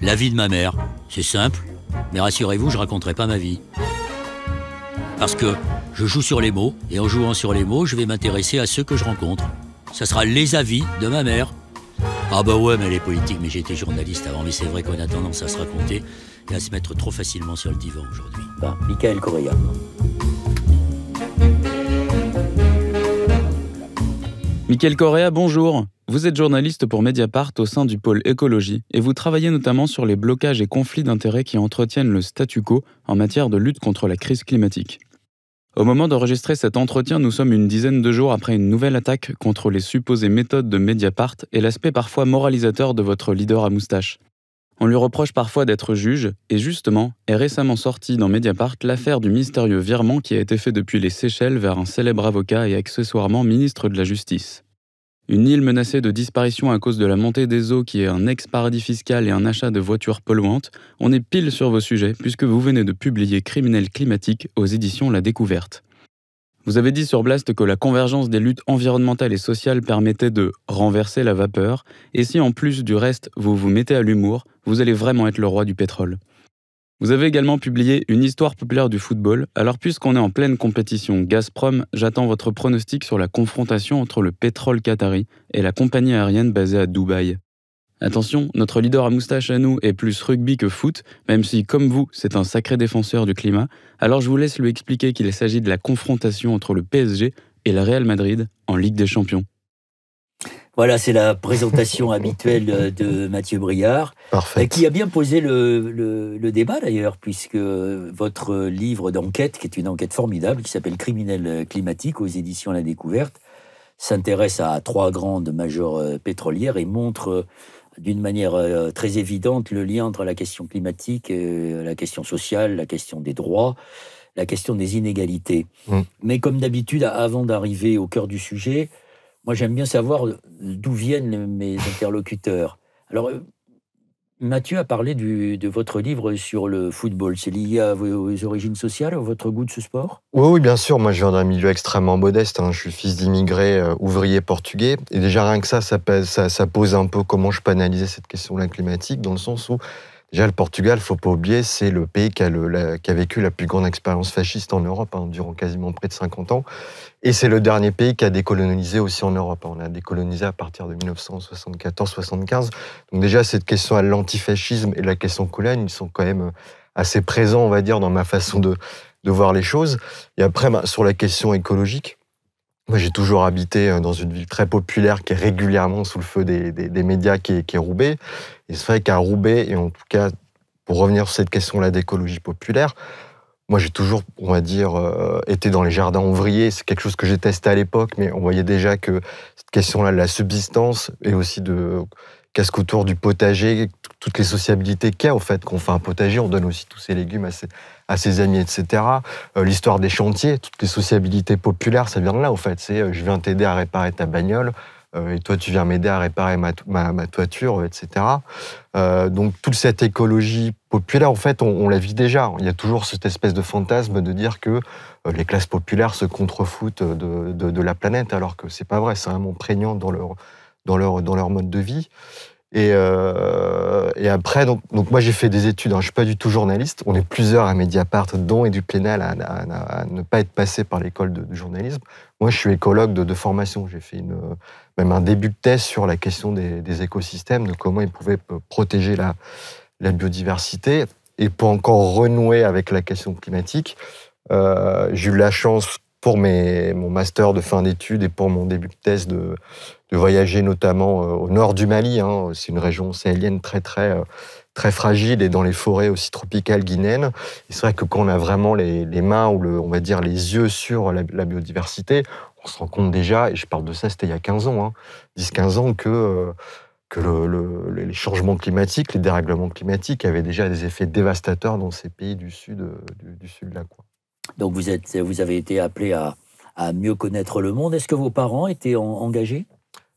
La vie de ma mère, c'est simple, mais rassurez-vous, je raconterai pas ma vie. Parce que je joue sur les mots, et en jouant sur les mots, je vais m'intéresser à ceux que je rencontre. Ça sera les avis de ma mère. Ah bah ouais, mais elle est politique, mais j'étais journaliste avant, mais c'est vrai qu'on a tendance à se raconter et à se mettre trop facilement sur le divan aujourd'hui. Michael Correa. Michael Correa, bonjour. Vous êtes journaliste pour Mediapart au sein du pôle écologie et vous travaillez notamment sur les blocages et conflits d'intérêts qui entretiennent le statu quo en matière de lutte contre la crise climatique. Au moment d'enregistrer cet entretien, nous sommes une dizaine de jours après une nouvelle attaque contre les supposées méthodes de Mediapart et l'aspect parfois moralisateur de votre leader à moustache. On lui reproche parfois d'être juge, et justement, est récemment sortie dans Mediapart l'affaire du mystérieux virement qui a été fait depuis les Seychelles vers un célèbre avocat et accessoirement ministre de la Justice. Une île menacée de disparition à cause de la montée des eaux qui est un ex-paradis fiscal et un achat de voitures polluantes, on est pile sur vos sujets puisque vous venez de publier Criminel climatique aux éditions La Découverte. Vous avez dit sur Blast que la convergence des luttes environnementales et sociales permettait de renverser la vapeur, et si en plus du reste vous vous mettez à l'humour, vous allez vraiment être le roi du pétrole. Vous avez également publié une histoire populaire du football, alors puisqu'on est en pleine compétition Gazprom, j'attends votre pronostic sur la confrontation entre le pétrole qatari et la compagnie aérienne basée à Dubaï. Attention, notre leader à moustache à nous est plus rugby que foot, même si, comme vous, c'est un sacré défenseur du climat, alors je vous laisse lui expliquer qu'il s'agit de la confrontation entre le PSG et le Real Madrid en Ligue des Champions. Voilà, c'est la présentation habituelle de Mathieu Briard, qui a bien posé le débat d'ailleurs, puisque votre livre d'enquête, qui est une enquête formidable, qui s'appelle Criminel climatique aux éditions La Découverte, s'intéresse à 3 grandes majors pétrolières et montre d'une manière très évidente le lien entre la question climatique, la question sociale, la question des droits, la question des inégalités. Mais comme d'habitude, avant d'arriver au cœur du sujet, moi, j'aime bien savoir d'où viennent mes interlocuteurs. Alors, Mathieu a parlé de votre livre sur le football. C'est lié à vos origines sociales, à votre goût de ce sport ? Oui, bien sûr. Moi, je viens d'un milieu extrêmement modeste. Je suis fils d'immigrés ouvriers portugais. Et déjà, rien que ça pose un peu comment je peux analyser cette question-là climatique, dans le sens où, déjà, le Portugal, il ne faut pas oublier, c'est le pays qui a vécu la plus grande expérience fasciste en Europe, durant quasiment près de 50 ans. Et c'est le dernier pays qui a décolonisé aussi en Europe. On a décolonisé à partir de 1974-75. Donc déjà, cette question à l'antifascisme et la question coloniale, ils sont quand même assez présents, on va dire, dans ma façon de voir les choses. Et après, sur la question écologique, moi, j'ai toujours habité dans une ville très populaire qui est régulièrement sous le feu des médias, qui est Roubaix. Et c'est vrai qu'à Roubaix, et en tout cas, pour revenir sur cette question-là d'écologie populaire, moi, j'ai toujours, on va dire, été dans les jardins ouvriers. C'est quelque chose que j'ai testé à l'époque, mais on voyait déjà que cette question-là de la subsistance et aussi de qu'est-ce qu'autour du potager, toutes les sociabilités qu'il y a, au fait, qu'on fait un potager, on donne aussi tous ses légumes à ses amis, etc. L'histoire des chantiers, toutes les sociabilités populaires, ça vient de là, au fait. C'est je viens t'aider à réparer ta bagnole, et toi, tu viens m'aider à réparer ma toiture, etc. Donc, toute cette écologie populaire, en fait, on la vit déjà. Il y a toujours cette espèce de fantasme de dire que les classes populaires se contrefoutent de la planète, alors que c'est pas vrai, c'est vraiment prégnant dans leur mode de vie. Et après, donc moi j'ai fait des études, je suis pas du tout journaliste, on est plusieurs à Mediapart, dont Edu Plenel, à ne pas être passé par l'école de journalisme. Moi je suis écologue de formation, j'ai fait même un début de thèse sur la question des écosystèmes, de comment ils pouvaient protéger la biodiversité. Et pour encore renouer avec la question climatique, j'ai eu la chance pour mon master de fin d'études et pour mon début de thèse de voyager notamment au nord du Mali. C'est une région sahélienne très, très, très fragile et dans les forêts aussi tropicales guinéennes. Et c'est vrai que quand on a vraiment les mains ou on va dire les yeux sur la biodiversité, on se rend compte déjà, et je parle de ça, c'était il y a 15 ans, 10-15 ans, que les changements climatiques, les dérèglements climatiques avaient déjà des effets dévastateurs dans ces pays du sud là, quoi. Donc vous avez été appelé à mieux connaître le monde. Est-ce que vos parents étaient engagés ?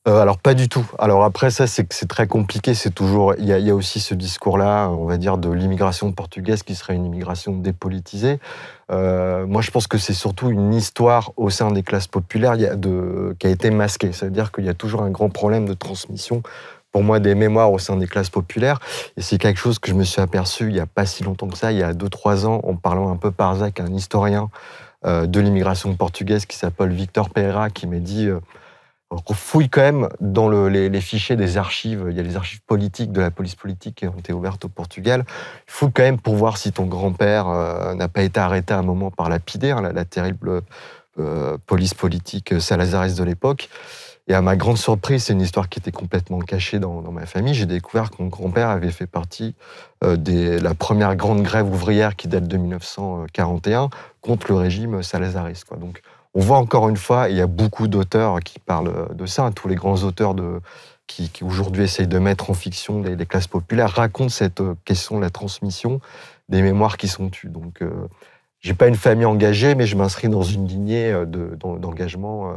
Alors pas du tout. Alors après ça, c'est très compliqué. C'est toujours, il y a aussi ce discours-là, on va dire, de l'immigration portugaise qui serait une immigration dépolitisée. Moi, je pense que c'est surtout une histoire au sein des classes populaires qui a été masquée. Ça veut dire qu'il y a toujours un grand problème de transmission pour moi des mémoires au sein des classes populaires. Et c'est quelque chose que je me suis aperçu il n'y a pas si longtemps que ça, il y a 2-3 ans, en parlant un peu par hasard avec un historien de l'immigration portugaise qui s'appelle Victor Pereira, qui m'a dit fouille quand même dans les fichiers des archives. Il y a les archives politiques de la police politique qui ont été ouvertes au Portugal. Il faut quand même pour voir si ton grand-père n'a pas été arrêté à un moment par la PIDE, la terrible police politique salazariste de l'époque. Et à ma grande surprise, c'est une histoire qui était complètement cachée dans ma famille. J'ai découvert que mon grand-père avait fait partie de la première grande grève ouvrière qui date de 1941 contre le régime salazariste, quoi. Donc, on voit encore une fois, il y a beaucoup d'auteurs qui parlent de ça. Tous les grands auteurs qui aujourd'hui essayent de mettre en fiction les classes populaires racontent cette question de la transmission des mémoires qui sont tues. Donc, j'ai pas une famille engagée, mais je m'inscris dans une lignée d'engagement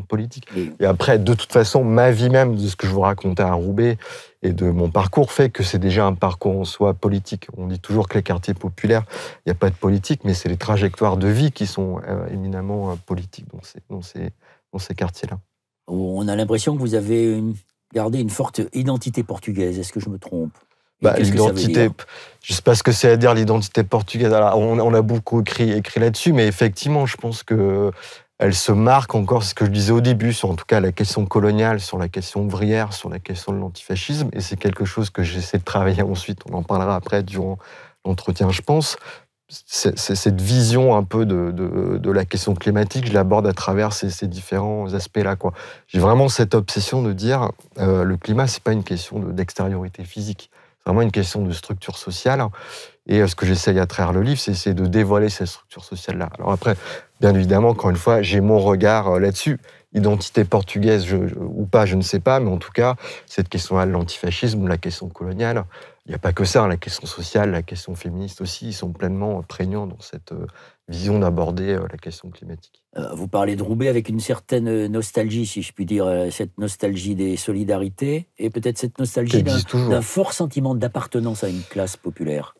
politique. Et après, de toute façon, ma vie même, de ce que je vous racontais à Roubaix et de mon parcours, fait que c'est déjà un parcours en soi politique. On dit toujours que les quartiers populaires, il n'y a pas de politique, mais c'est les trajectoires de vie qui sont éminemment politiques dans ces quartiers-là. On a l'impression que vous avez gardé une forte identité portugaise. Est-ce que je me trompe ? L'identité, je ne sais pas ce que c'est à dire l'identité portugaise. Alors, on a beaucoup écrit là-dessus, mais effectivement, je pense qu'elle se marque encore, c'est ce que je disais au début, sur en tout cas la question coloniale, sur la question ouvrière, sur la question de l'antifascisme, et c'est quelque chose que j'essaie de travailler ensuite, on en parlera après durant l'entretien, je pense. C'est cette vision un peu de la question climatique, je l'aborde à travers ces différents aspects-là, quoi. J'ai vraiment cette obsession de dire le climat, c'est pas une question d'extériorité physique. C'est vraiment une question de structure sociale. Et ce que j'essaye à travers le livre, c'est de dévoiler cette structure sociale-là. Alors après, bien évidemment, encore une fois, j'ai mon regard là-dessus. Identité portugaise ou pas, je ne sais pas, mais en tout cas, cette question-là de l'antifascisme, la question coloniale, il n'y a pas que ça, la question sociale, la question féministe aussi, ils sont pleinement prégnants dans cette vision d'aborder la question climatique. Vous parlez de Roubaix avec une certaine nostalgie, si je puis dire, cette nostalgie des solidarités, et peut-être cette nostalgie d'un fort sentiment d'appartenance à une classe populaire.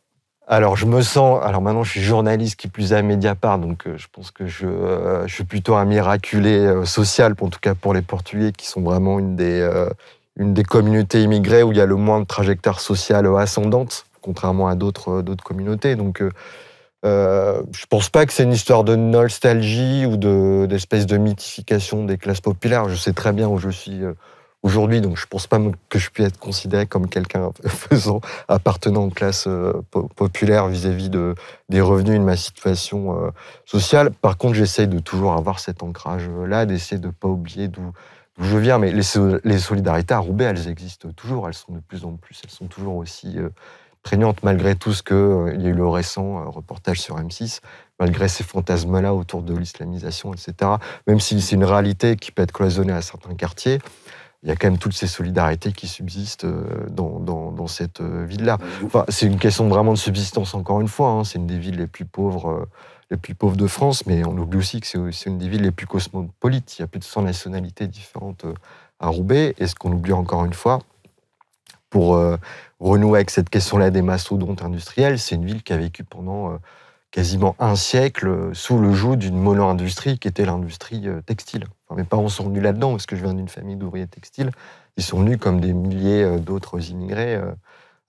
Alors, je me sens... Alors maintenant, je suis journaliste qui plus est à Mediapart, donc je pense que je suis plutôt un miraculé social, en tout cas pour les Portugais, qui sont vraiment une des communautés immigrées où il y a le moins de trajectoire sociale ascendante, contrairement à d'autres communautés. Donc, je pense pas que c'est une histoire de nostalgie ou d'espèce de mythification des classes populaires. Je sais très bien où je suis aujourd'hui, donc je pense pas que je puisse être considéré comme quelqu'un appartenant aux classes populaires vis-à-vis des revenus et de ma situation sociale. Par contre, j'essaye de toujours avoir cet ancrage-là, d'essayer de pas oublier d'où je viens. Mais les solidarités à Roubaix, elles existent toujours, elles sont de plus en plus, elles sont toujours aussi prégnante malgré tout ce qu'il y a eu le récent reportage sur M6, malgré ces fantasmes-là autour de l'islamisation, etc. Même si c'est une réalité qui peut être cloisonnée à certains quartiers, il y a quand même toutes ces solidarités qui subsistent dans cette ville-là. Enfin, c'est une question vraiment de subsistance, encore une fois. Hein. C'est une des villes les plus pauvres de France, mais on oublie aussi que c'est une des villes les plus cosmopolites. Il y a plus de 100 nationalités différentes à Roubaix. Et ce qu'on oublie encore une fois, pour renouer avec cette question-là des mastodontes industriels, c'est une ville qui a vécu pendant quasiment un siècle sous le joug d'une mono-industrie qui était l'industrie textile. Enfin, mes parents sont venus là-dedans parce que je viens d'une famille d'ouvriers textiles. Ils sont venus comme des milliers d'autres immigrés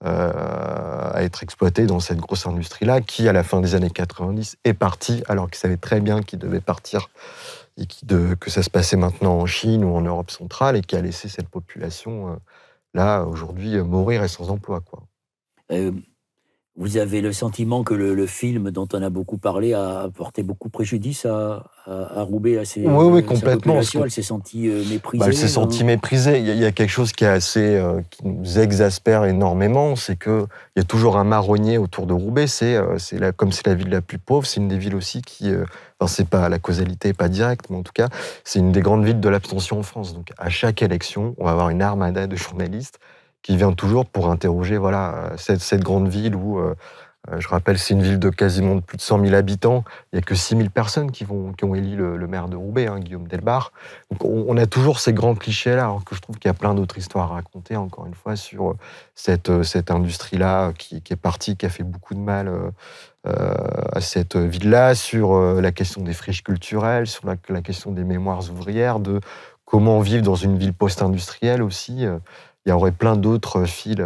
à être exploités dans cette grosse industrie-là qui, à la fin des années 90, est partie alors qu'ils savaient très bien qu'ils devaient partir et que ça se passait maintenant en Chine ou en Europe centrale et qui a laissé cette population là, aujourd'hui, mourir et sans emploi, quoi. Vous avez le sentiment que le film dont on a beaucoup parlé a apporté beaucoup préjudice à Roubaix, à ses oui, complètement. Elle s'est sentie méprisée. Elle s'est sentie méprisée. Il y a quelque chose qui est assez, qui nous exaspère énormément, c'est qu'il y a toujours un marronnier autour de Roubaix. Comme c'est la ville la plus pauvre, c'est une des villes aussi qui... c'est pas, la causalité n'est pas directe, mais en tout cas, c'est une des grandes villes de l'abstention en France. Donc, à chaque élection, on va avoir une armada de journalistes qui vient toujours pour interroger cette grande ville où, je rappelle, c'est une ville de quasiment plus de 100 000 habitants. Il n'y a que 6 000 personnes qui ont élu le maire de Roubaix, Guillaume Delbarre. Donc on a toujours ces grands clichés-là, alors que je trouve qu'il y a plein d'autres histoires à raconter, encore une fois, sur cette industrie-là qui est partie, qui a fait beaucoup de mal à cette ville-là, sur la question des friches culturelles, sur la question des mémoires ouvrières, de comment vivre dans une ville post-industrielle aussi. il y aurait plein d'autres fils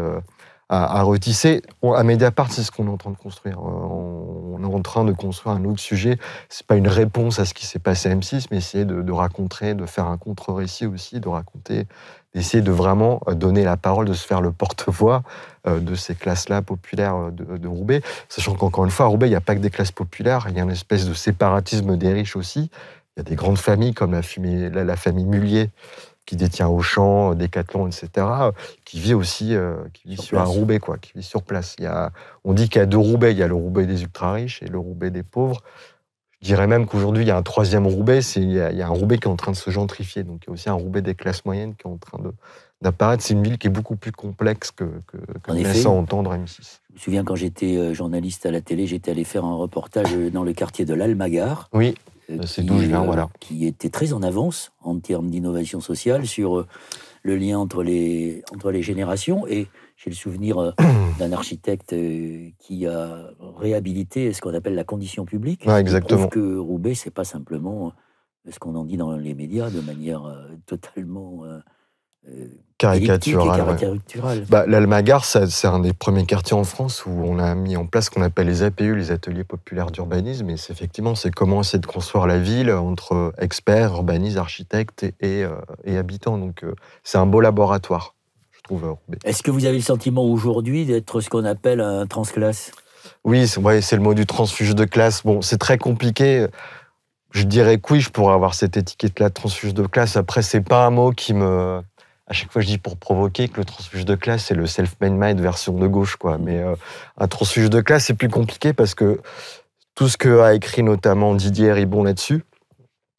à retisser. À Mediapart, c'est ce qu'on est en train de construire. On est en train de construire un autre sujet. C'est pas une réponse à ce qui s'est passé à M6, mais essayer de raconter, de faire un contre-récit aussi, de raconter, d'essayer de vraiment donner la parole, de se faire le porte-voix de ces classes-là populaires de Roubaix. Sachant qu'encore une fois, à Roubaix, il n'y a pas que des classes populaires, il y a une espèce de séparatisme des riches aussi. Il y a des grandes familles comme la famille Mullier, qui détient Auchan, Decathlon, etc., qui vit aussi sur Roubaix, quoi, qui vit sur place. On dit qu'il y a 2 Roubaix. Il y a le Roubaix des ultra-riches et le Roubaix des pauvres. Je dirais même qu'aujourd'hui, il y a un 3e Roubaix. Il y a un Roubaix qui est en train de se gentrifier. Donc, il y a aussi un Roubaix des classes moyennes qui est en train d'apparaître. C'est une ville qui est beaucoup plus complexe que laisse entendre M6. Je me souviens, quand j'étais journaliste à la télé, j'étais allé faire un reportage dans le quartier de l'Almagar. Oui. C'est d'où je viens, voilà. Qui était très en avance en termes d'innovation sociale sur le lien entre les générations. Et j'ai le souvenir d'un architecte qui a réhabilité ce qu'on appelle la condition publique. Ouais, exactement. Je trouve que Roubaix, c'est pas simplement ce qu'on en dit dans les médias de manière totalement caricaturale. L'Almagar, c'est un des premiers quartiers en France où on a mis en place ce qu'on appelle les APU, les ateliers populaires d'urbanisme. Et effectivement, c'est comment essayer de construire la ville entre experts, urbanistes, architectes et habitants. Donc, c'est un beau laboratoire, je trouve. Est-ce que vous avez le sentiment aujourd'hui d'être ce qu'on appelle un transclasse ? Oui, c'est le mot du transfuge de classe. Bon, c'est très compliqué. Je dirais que oui, je pourrais avoir cette étiquette-là de transfuge de classe. Après, c'est pas un mot qui me... À chaque fois, je dis pour provoquer que le transfuge de classe, c'est le self-made mind version de gauche, quoi. Mais un transfuge de classe, c'est plus compliqué parce que tout ce qu'a écrit notamment Didier Ribon là-dessus,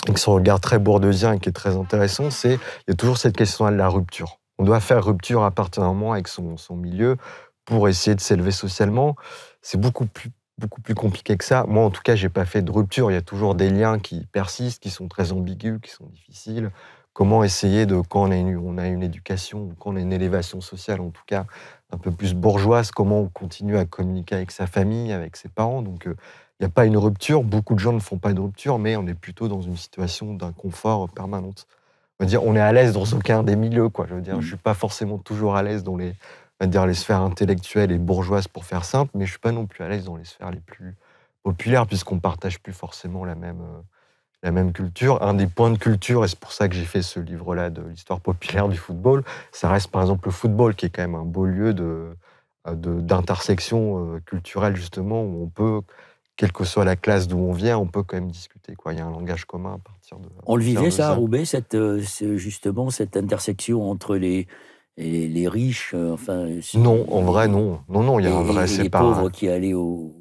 avec son regard très bourdieuien et qui est très intéressant, il y a toujours cette question de la rupture. On doit faire rupture à partir d'un moment avec son milieu pour essayer de s'élever socialement. C'est beaucoup plus compliqué que ça. Moi, en tout cas, j'ai pas fait de rupture. Il y a toujours des liens qui persistent, qui sont très ambigus, qui sont difficiles. Comment essayer quand on a une éducation, quand on a une élévation sociale, en tout cas un peu plus bourgeoise, comment on continue à communiquer avec sa famille, avec ses parents. Donc, il n'y a pas une rupture. Beaucoup de gens ne font pas de rupture, mais on est plutôt dans une situation d'inconfort permanente. On va dire, on est à l'aise dans aucun des milieux, quoi. Je veux dire, je suis pas forcément toujours à l'aise dans les sphères intellectuelles et bourgeoises, pour faire simple, mais je suis pas non plus à l'aise dans les sphères les plus populaires, puisqu'on partage plus forcément la même culture. Un des points de culture, et c'est pour ça que j'ai fait ce livre-là de l'histoire populaire du football, ça reste par exemple le football, qui est quand même un beau lieu d'intersection culturelle, justement, où on peut, quelle que soit la classe d'où on vient, on peut quand même discuter, quoi. Il y a un langage commun à partir de... On le vivait, ça, à Roubaix, justement, cette intersection entre les riches, Non, en vrai, non. Non, il y a un vrai séparat. Les pauvres qui allaient au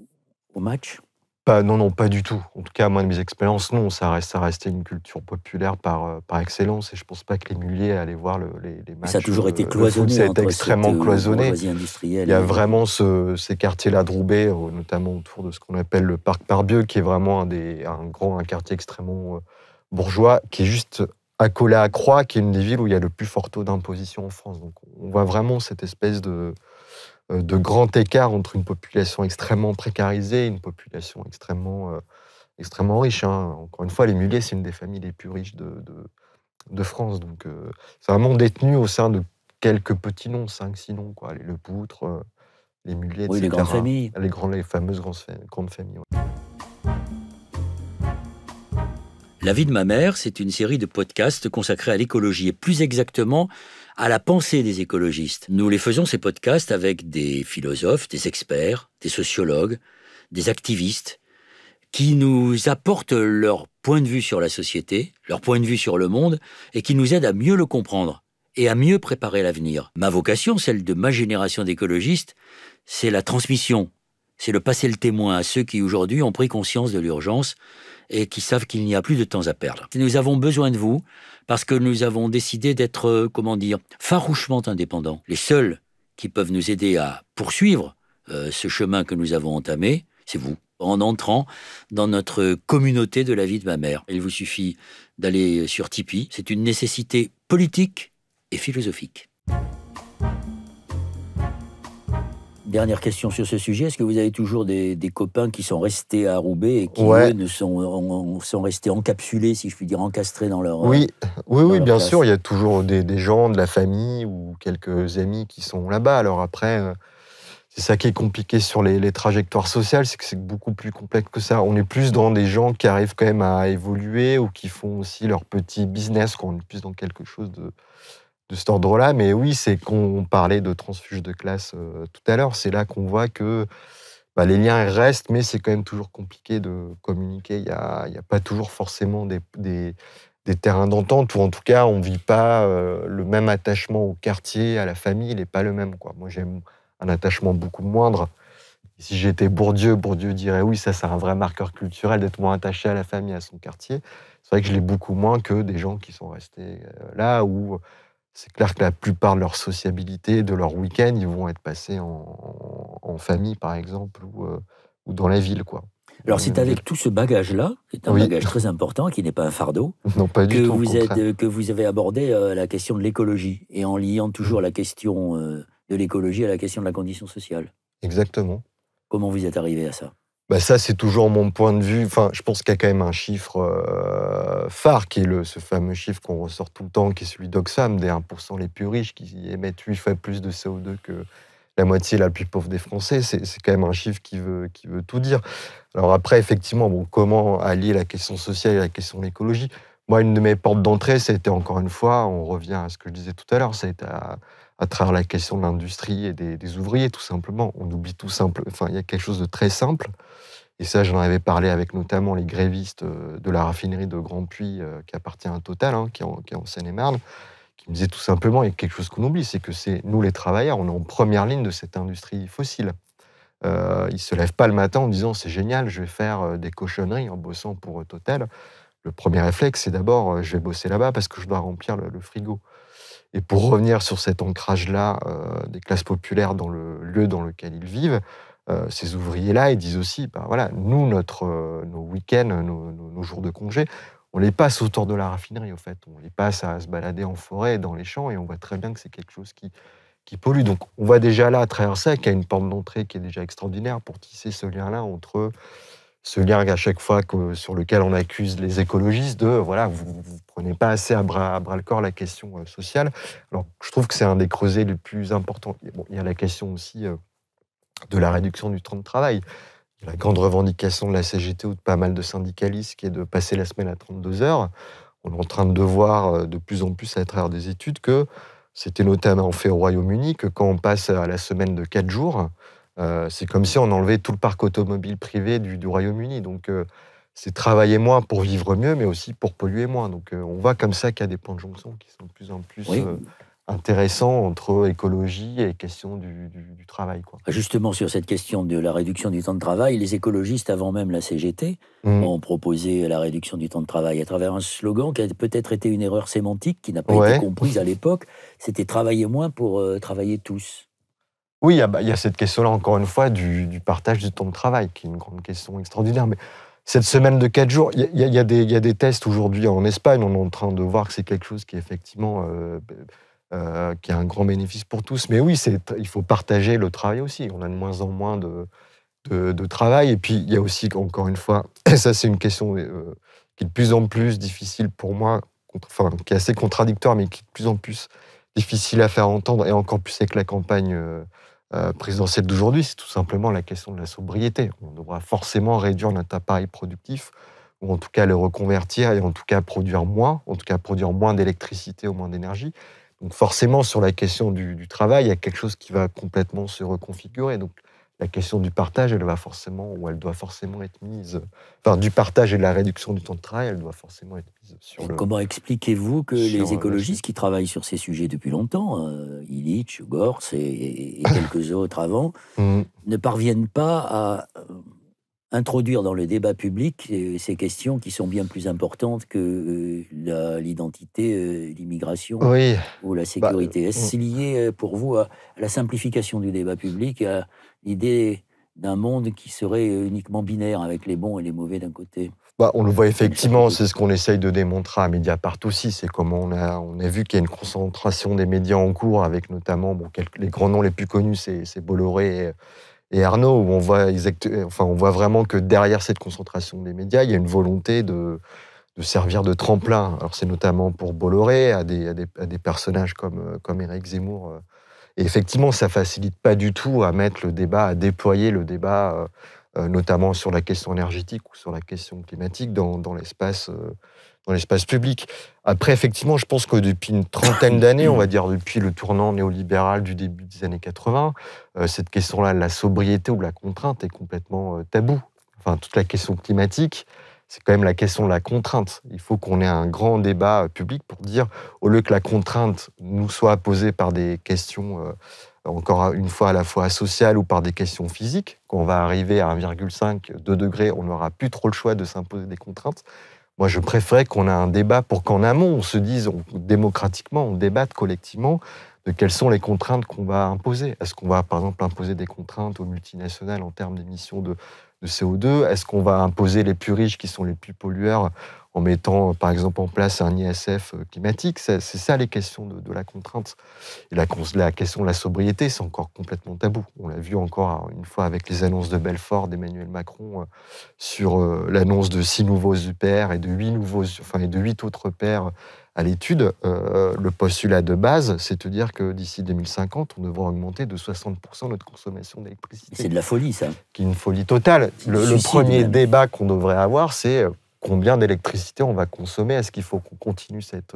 match. Non, pas du tout. En tout cas, moi, de mes expériences, non, ça restait une culture populaire par excellence, et je pense pas que les Mulliers allaient voir les matchs. Ça a toujours été cloisonné. Ça a été extrêmement cloisonné. Il y a vraiment ces quartiers-là de Roubaix, notamment autour de ce qu'on appelle le parc Parbieu, qui est vraiment un quartier extrêmement bourgeois, qui est juste accolé à Croix, qui est une des villes où il y a le plus fort taux d'imposition en France. Donc, on voit vraiment cette espèce de grand écart entre une population extrêmement précarisée et une population extrêmement riche. Encore une fois, les Mulliers, c'est une des familles les plus riches de France. Donc, c'est vraiment détenu au sein de quelques petits noms, 5-6 noms, quoi. Les Le Poutre, les Mulliers, etc. Les grandes familles. Les fameuses grandes familles. Ouais. La vie de ma mère, c'est une série de podcasts consacrés à l'écologie et plus exactement à la pensée des écologistes. Nous les faisons, ces podcasts, avec des philosophes, des experts, des sociologues, des activistes qui nous apportent leur point de vue sur la société, leur point de vue sur le monde et qui nous aident à mieux le comprendre et à mieux préparer l'avenir. Ma vocation, celle de ma génération d'écologistes, c'est la transmission. C'est le passer le témoin à ceux qui aujourd'hui ont pris conscience de l'urgence et qui savent qu'il n'y a plus de temps à perdre. Nous avons besoin de vous parce que nous avons décidé d'être, farouchement indépendants. Les seuls qui peuvent nous aider à poursuivre ce chemin que nous avons entamé, c'est vous, en entrant dans notre communauté de la vie de ma mère. Il vous suffit d'aller sur Tipeee. C'est une nécessité politique et philosophique. Dernière question sur ce sujet. Est-ce que vous avez toujours des copains qui sont restés à Roubaix et qui, eux, sont restés encapsulés, si je puis dire, encastrés dans leur Oui, bien classe. sûr. Il y a toujours des gens de la famille ou quelques amis qui sont là-bas. Alors après, c'est ça qui est compliqué sur les trajectoires sociales, c'est que c'est beaucoup plus complexe que ça. On est plus dans des gens qui arrivent quand même à évoluer ou qui font aussi leur petit business, quand on est plus dans quelque chose de cet ordre-là. Mais oui, c'est qu'on parlait de transfuge de classe tout à l'heure, c'est là qu'on voit que les liens restent, mais c'est quand même toujours compliqué de communiquer. Il y a pas toujours forcément des terrains d'entente, ou en tout cas, on ne vit pas le même attachement au quartier, à la famille, il n'est pas le même, quoi. Moi, j'ai un attachement beaucoup moindre. Si j'étais Bourdieu dirait oui, ça c'est un vrai marqueur culturel d'être moins attaché à la famille, à son quartier. C'est vrai que je l'ai beaucoup moins que des gens qui sont restés là, où c'est clair que la plupart de leur sociabilité, de leur week-end, ils vont être passés en famille, par exemple, ou dans la ville, quoi. Alors, c'est avec tout ce bagage-là, qui est un bagage très important, qui n'est pas un fardeau, non, pas du tout, que vous avez abordé la question de l'écologie, et en liant toujours la question de l'écologie à la question de la condition sociale. Exactement. Comment vous êtes arrivé à ça ? Ça, c'est toujours mon point de vue. Enfin, je pense qu'il y a quand même un chiffre phare, qui est ce fameux chiffre qu'on ressort tout le temps, qui est celui d'Oxfam, des 1% les plus riches, qui émettent 8 fois plus de CO2 que la moitié la plus pauvre des Français. C'est quand même un chiffre qui veut tout dire. Alors après, effectivement, comment allier la question sociale et la question de l'écologie ? Moi, une de mes portes d'entrée, ça a été, encore une fois, on revient à ce que je disais tout à l'heure, ça a été à travers la question de l'industrie et des ouvriers, tout simplement. On oublie tout simple. Enfin, il y a quelque chose de très simple. Et ça, j'en avais parlé avec notamment les grévistes de la raffinerie de Grand-Puy, qui appartient à Total, qui est en Seine-et-Marne, qui me disaient tout simplement, il y a quelque chose qu'on oublie, c'est que c'est nous les travailleurs, on est en première ligne de cette industrie fossile. Ils ne se lèvent pas le matin en disant, c'est génial, je vais faire des cochonneries en bossant pour Total. Le premier réflexe, c'est d'abord, je vais bosser là-bas parce que je dois remplir le frigo. Et pour revenir sur cet ancrage-là des classes populaires dans le lieu dans lequel ils vivent, ces ouvriers-là, ils disent aussi, nous, nos week-ends, nos jours de congé, on les passe autour de la raffinerie, au fait. On les passe à se balader en forêt, dans les champs, et on voit très bien que c'est quelque chose qui pollue. Donc, on voit déjà là, à travers ça, qu'il y a une porte d'entrée qui est déjà extraordinaire pour tisser ce lien-là entre ce lien à chaque fois sur lequel on accuse les écologistes de, vous ne prenez pas assez à bras le corps la question sociale. Alors, je trouve que c'est un des creusets les plus importants. Il y a la question aussi de la réduction du temps de travail. Il y a la grande revendication de la CGT ou de pas mal de syndicalistes qui est de passer la semaine à 32 heures. On est en train de voir de plus en plus à travers des études que c'était notamment fait au Royaume-Uni, que quand on passe à la semaine de 4 jours, c'est comme si on enlevait tout le parc automobile privé du Royaume-Uni. Donc, c'est travailler moins pour vivre mieux, mais aussi pour polluer moins. Donc, on voit comme ça qu'il y a des points de jonction qui sont de plus en plus intéressants entre écologie et question du travail, quoi. Justement, sur cette question de la réduction du temps de travail, les écologistes, avant même la CGT, ont proposé la réduction du temps de travail à travers un slogan qui a peut-être été une erreur sémantique, qui n'a pas été comprise à l'époque. C'était « travailler moins pour travailler tous ». Oui, il y a cette question-là, encore une fois, du partage du temps de travail, qui est une grande question extraordinaire. Mais cette semaine de 4 jours, il y a des tests aujourd'hui en Espagne. On est en train de voir que c'est quelque chose qui, effectivement, qui a un grand bénéfice pour tous. Mais oui, il faut partager le travail aussi. On a de moins en moins de travail. Et puis, il y a aussi, encore une fois, ça c'est une question qui est de plus en plus difficile pour moi, qui est assez contradictoire, mais qui est de plus en plus difficile à faire entendre, et encore plus avec la campagne présidentielle d'aujourd'hui, c'est tout simplement la question de la sobriété. On devra forcément réduire notre appareil productif, ou en tout cas le reconvertir, et en tout cas produire moins d'électricité ou moins d'énergie. Donc forcément, sur la question du travail, il y a quelque chose qui va complètement se reconfigurer. Donc la question du partage, elle doit forcément être mise... Enfin, du partage et de la réduction du temps de travail, elle doit forcément être mise sur le... Comment expliquez-vous que les écologistes qui travaillent sur ces sujets depuis longtemps, Illich, Gors et quelques autres avant, ne parviennent pas à introduire dans le débat public ces questions qui sont bien plus importantes que l'identité, l'immigration ou la sécurité? Est-ce lié pour vous à la simplification du débat public, à l'idée d'un monde qui serait uniquement binaire, avec les bons et les mauvais d'un côté? On le voit effectivement, c'est ce qu'on essaye de démontrer à Mediapart aussi, c'est comment on a vu qu'il y a une concentration des médias en cours, avec notamment les grands noms les plus connus, c'est Bolloré et Arnaud, où on voit vraiment que derrière cette concentration des médias, il y a une volonté de servir de tremplin. Alors c'est notamment pour Bolloré, à des personnages comme Éric Zemmour. Et effectivement, ça facilite pas du tout à mettre le débat, à déployer le débat, notamment sur la question énergétique ou sur la question climatique dans l'espace public. Après, effectivement, je pense que depuis une trentaine d'années, on va dire depuis le tournant néolibéral du début des années 80, cette question-là, la sobriété ou la contrainte est complètement taboue. Enfin, toute la question climatique, c'est quand même la question de la contrainte. Il faut qu'on ait un grand débat public pour dire, au lieu que la contrainte nous soit posée par des questions, encore une fois, à la fois sociales ou par des questions physiques, quand on va arriver à 1,5, 2 degrés, on n'aura plus trop le choix de s'imposer des contraintes. Moi, je préférais qu'on ait un débat pour qu'en amont, on se dise démocratiquement, on débatte collectivement de quelles sont les contraintes qu'on va imposer. Est-ce qu'on va, par exemple, imposer des contraintes aux multinationales en termes d'émissions de CO2 ? Est-ce qu'on va imposer les plus riches qui sont les plus pollueurs en mettant, par exemple, en place un ISF climatique ? C'est ça les questions de la contrainte. Et la question de la sobriété, c'est encore complètement tabou. On l'a vu encore une fois avec les annonces de Belfort d'Emmanuel Macron sur l'annonce de 6 nouveaux EPR et de 8 autres EPR à l'étude. Le postulat de base, c'est de dire que d'ici 2050, on devra augmenter de 60% notre consommation d'électricité. C'est de la folie, ça. Qui est une folie totale. Le premier débat qu'on devrait avoir, c'est combien d'électricité on va consommer. Est-ce qu'il faut qu'on continue cette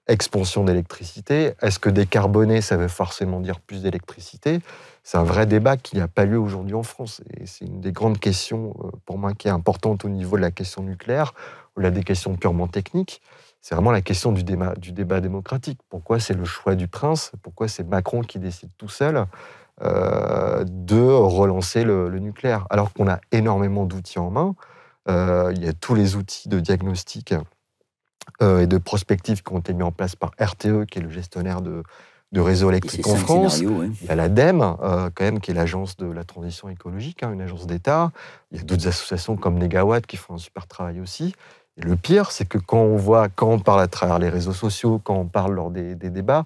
expansion d'électricité ? Est-ce que décarboner, ça veut forcément dire plus d'électricité ? C'est un vrai débat qui n'a pas lieu aujourd'hui en France. Et c'est une des grandes questions, pour moi, qui est importante au niveau de la question nucléaire, au-delà des questions purement techniques. C'est vraiment la question du débat démocratique. Pourquoi c'est le choix du prince ? Pourquoi c'est Macron qui décide tout seul de relancer le nucléaire ? Alors qu'on a énormément d'outils en main. Il y a tous les outils de diagnostic et de prospective qui ont été mis en place par RTE, qui est le gestionnaire de réseau électrique en France. Ouais. Il y a l'ADEME, quand même, qui est l'agence de la transition écologique, une agence d'État. Il y a d'autres associations comme Negawatt qui font un super travail aussi. Et le pire, c'est que quand on parle à travers les réseaux sociaux, quand on parle lors des débats,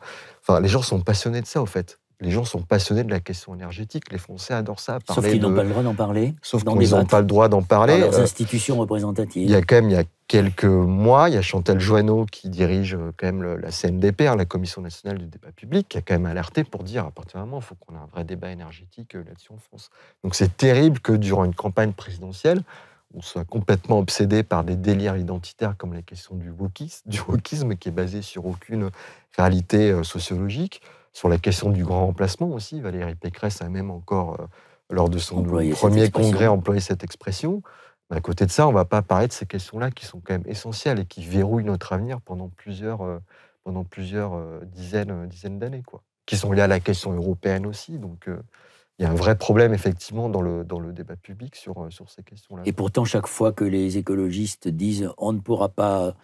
les gens sont passionnés de ça, au fait. Les gens sont passionnés de la question énergétique. Les Français adorent ça. Sauf qu'ils n'ont pas le droit d'en parler. Sauf qu'ils n'ont pas le droit d'en parler. Dans leurs institutions représentatives. Il y a quelques mois, il y a Chantal Joanneau qui dirige quand même la CNDP, la Commission nationale du débat public, qui a quand même alerté pour dire à partir d'un moment, il faut qu'on ait un vrai débat énergétique là-dessus en France. Donc c'est terrible que durant une campagne présidentielle, on soit complètement obsédé par des délires identitaires comme la question du wokisme qui est basé sur aucune réalité sociologique. Sur la question du grand remplacement aussi, Valérie Pécresse a même encore, lors de son premier congrès, employé cette expression. Mais à côté de ça, on ne va pas parler de ces questions-là qui sont quand même essentielles et qui verrouillent notre avenir pendant plusieurs dizaines d'années, qui sont liées à la question européenne aussi. Donc, il y a un vrai problème, effectivement, dans le débat public sur ces questions-là. Et pourtant, chaque fois que les écologistes disent « on ne pourra pas...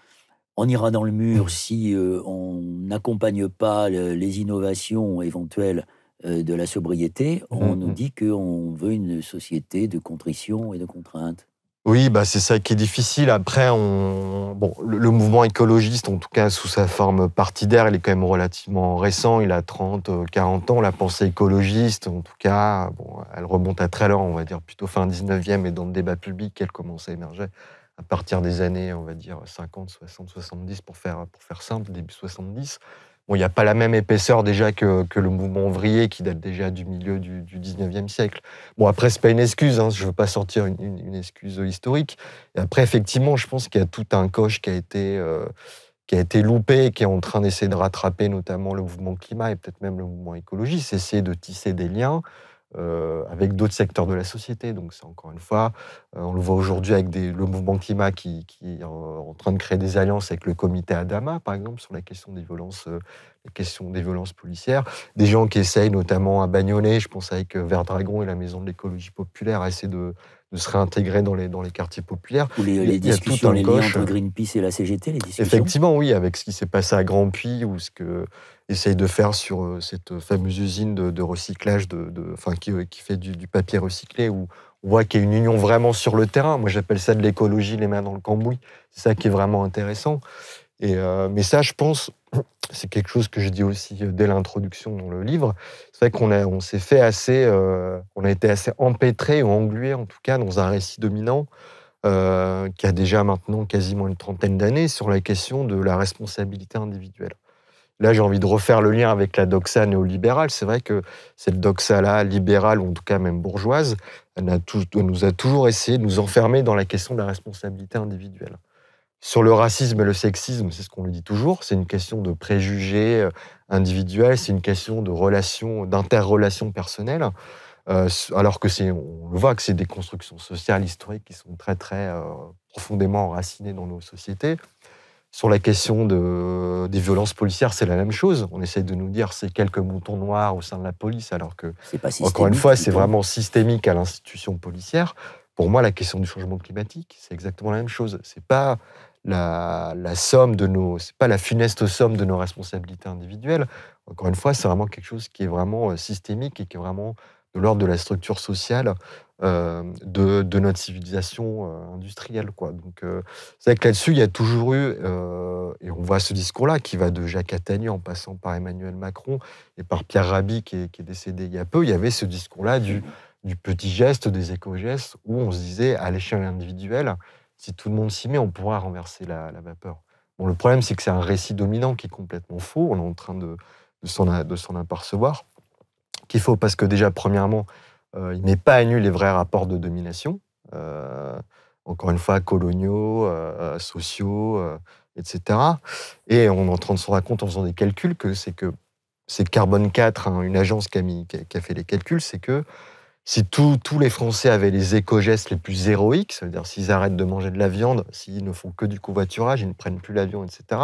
on ira dans le mur si on n'accompagne pas les innovations éventuelles de la sobriété. On nous dit qu'on veut une société de contrition et de contrainte. Oui, c'est ça qui est difficile. Après, le mouvement écologiste, en tout cas sous sa forme partidaire, il est quand même relativement récent. Il a 30, 40 ans. La pensée écologiste, en tout cas, elle remonte à très loin, on va dire plutôt fin 19e, et dans le débat public, elle commence à émerger à partir des années, on va dire, 50, 60, 70, pour faire simple, début 70. Il n'y a pas la même épaisseur déjà que le mouvement ouvrier qui date déjà du milieu du 19e siècle. Après, ce n'est pas une excuse, je ne veux pas sortir une excuse historique. Et après, effectivement, je pense qu'il y a tout un coche qui a été loupé et qui est en train d'essayer de rattraper notamment le mouvement climat et peut-être même le mouvement écologie. C'est essayer de tisser des liens avec d'autres secteurs de la société. Donc c'est encore une fois, on le voit aujourd'hui avec le mouvement climat qui est en train de créer des alliances avec le comité Adama, par exemple, sur la question des violences policières. Des gens qui essayent, notamment à Bagnolet, je pense avec Vert Dragon et la Maison de l'écologie populaire, à essayer de se réintégrer dans les quartiers populaires. Ou les discussions, les liens entre Greenpeace et la CGT, les discussions. Effectivement, oui, avec ce qui s'est passé à Grand-Puy ou ce que essaye de faire sur cette fameuse usine de recyclage, qui fait du papier recyclé, où on voit qu'il y a une union vraiment sur le terrain. Moi, j'appelle ça de l'écologie, les mains dans le cambouis. C'est ça qui est vraiment intéressant. Mais ça, je pense, c'est quelque chose que je dis aussi dès l'introduction dans le livre. C'est vrai qu'on s'est fait on a été assez empêtré ou englué, en tout cas, dans un récit dominant qui a déjà maintenant quasiment une trentaine d'années sur la question de la responsabilité individuelle. Là, j'ai envie de refaire le lien avec la doxa néolibérale. C'est vrai que cette doxa-là, libérale, ou en tout cas même bourgeoise, elle nous a toujours essayé de nous enfermer dans la question de la responsabilité individuelle. Sur le racisme et le sexisme, c'est ce qu'on le dit toujours, c'est une question de préjugés individuels, c'est une question de relations, d'interrelations personnelles, alors que on le voit que c'est des constructions sociales, historiques qui sont très, très profondément enracinées dans nos sociétés. Sur la question des violences policières, c'est la même chose. On essaie de nous dire c'est quelques moutons noirs au sein de la police, alors que, encore une fois, c'est vraiment systémique à l'institution policière. Pour moi, la question du changement climatique, c'est exactement la même chose. C'est pas la somme c'est pas la funeste somme de nos responsabilités individuelles. Encore une fois, c'est vraiment quelque chose qui est vraiment systémique et qui est vraiment de l'ordre de la structure sociale de notre civilisation industrielle, quoi. Donc, c'est vrai que là-dessus, il y a toujours eu, et on voit ce discours-là qui va de Jacques Attali en passant par Emmanuel Macron et par Pierre Rabhi qui est décédé il y a peu, il y avait ce discours-là du petit geste, des éco-gestes, où on se disait, à l'échelle individuelle, si tout le monde s'y met, on pourra renverser la vapeur. Bon, le problème, c'est que c'est un récit dominant qui est complètement faux, on est en train de s'en apercevoir, qu'il faut, parce que déjà, premièrement, il n'est pas à nu les vrais rapports de domination, encore une fois, coloniaux, sociaux, etc. Et on est en train de se rendre compte en faisant des calculs que c'est Carbone 4, une agence qui a fait les calculs, c'est que si tous les Français avaient les éco-gestes les plus héroïques, ça veut dire s'ils arrêtent de manger de la viande, s'ils ne font que du covoiturage, ils ne prennent plus l'avion, etc.,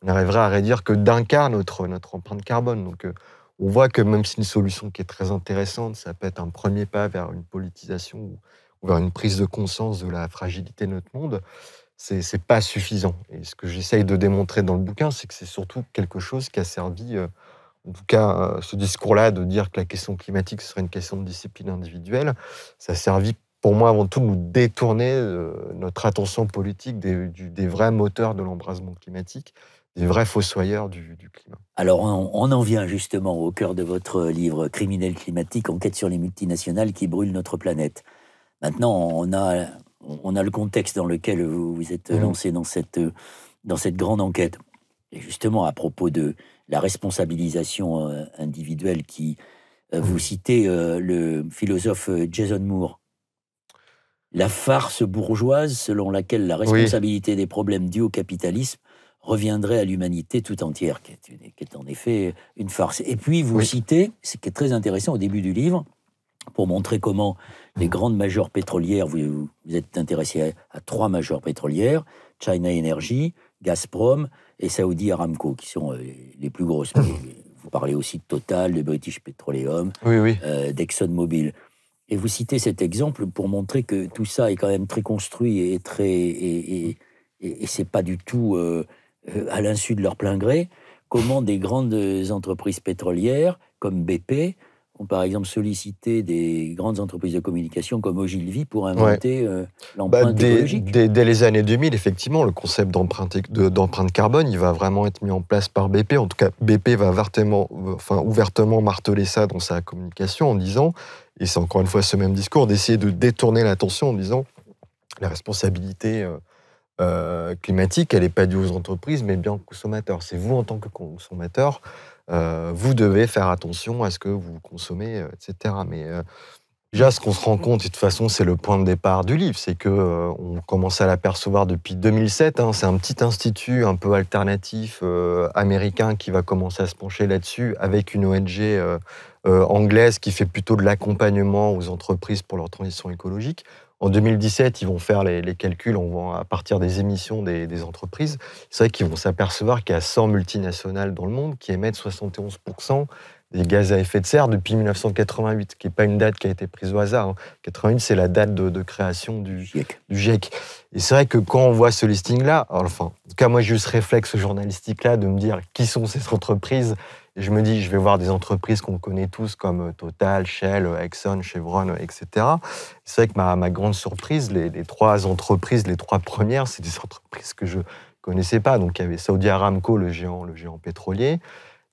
on arriverait à réduire que d'un quart notre empreinte carbone. Donc, on voit que même si c'est une solution qui est très intéressante, ça peut être un premier pas vers une politisation ou vers une prise de conscience de la fragilité de notre monde, c'est pas suffisant. Et ce que j'essaye de démontrer dans le bouquin, c'est que c'est surtout quelque chose qui a servi, en tout cas ce discours-là de dire que la question climatique serait une question de discipline individuelle, ça a servi pour moi avant tout de nous détourner notre attention politique des vrais moteurs de l'embrasement climatique, des vrais fossoyeurs du climat. Alors, on en vient justement au cœur de votre livre « Criminel climatique, enquête sur les multinationales qui brûlent notre planète ». Maintenant, on a le contexte dans lequel vous vous êtes lancé dans cette grande enquête. Et justement, à propos de la responsabilisation individuelle qui... vous citez le philosophe Jason Moore. La farce bourgeoise selon laquelle la responsabilité des problèmes dus au capitalisme reviendrait à l'humanité tout entière, qui est en effet une farce. Et puis, vous citez, ce qui est très intéressant au début du livre, pour montrer comment les grandes majors pétrolières, vous êtes intéressé à 3 majors pétrolières, China Energy, Gazprom et Saudi Aramco, qui sont les plus grosses. Vous parlez aussi de Total, de British Petroleum, d'ExxonMobil. Et vous citez cet exemple pour montrer que tout ça est quand même très construit et c'est pas du tout... à l'insu de leur plein gré, comment des grandes entreprises pétrolières, comme BP, ont par exemple sollicité des grandes entreprises de communication comme Ogilvy pour inventer l'empreinte écologique. Dès les années 2000, effectivement, le concept d'empreinte carbone, il va vraiment être mis en place par BP. En tout cas, BP va ouvertement marteler ça dans sa communication en disant, et c'est encore une fois ce même discours, d'essayer de détourner l'attention en disant la responsabilité... climatique, elle n'est pas due aux entreprises, mais bien aux consommateurs. C'est vous, en tant que consommateur, vous devez faire attention à ce que vous consommez, etc. Mais déjà, ce qu'on se rend compte, et de toute façon, c'est le point de départ du livre, c'est qu'on commence à l'apercevoir depuis 2007. C'est un petit institut un peu alternatif américain qui va commencer à se pencher là-dessus, avec une ONG anglaise qui fait plutôt de l'accompagnement aux entreprises pour leur transition écologique. En 2017, ils vont faire les calculs à partir des émissions des entreprises. C'est vrai qu'ils vont s'apercevoir qu'il y a 100 multinationales dans le monde qui émettent 71% des gaz à effet de serre depuis 1988, qui n'est pas une date qui a été prise au hasard. Hein. 88, c'est la date de création du GIEC. Et c'est vrai que quand on voit ce listing-là, enfin, en tout cas, moi, j'ai eu ce réflexe journalistique-là de me dire qui sont ces entreprises. Et je me dis, je vais voir des entreprises qu'on connaît tous comme Total, Shell, Exxon, Chevron, etc. C'est vrai que ma grande surprise, les trois entreprises, les trois premières, c'est des entreprises que je ne connaissais pas. Donc, il y avait Saudi Aramco, le géant pétrolier,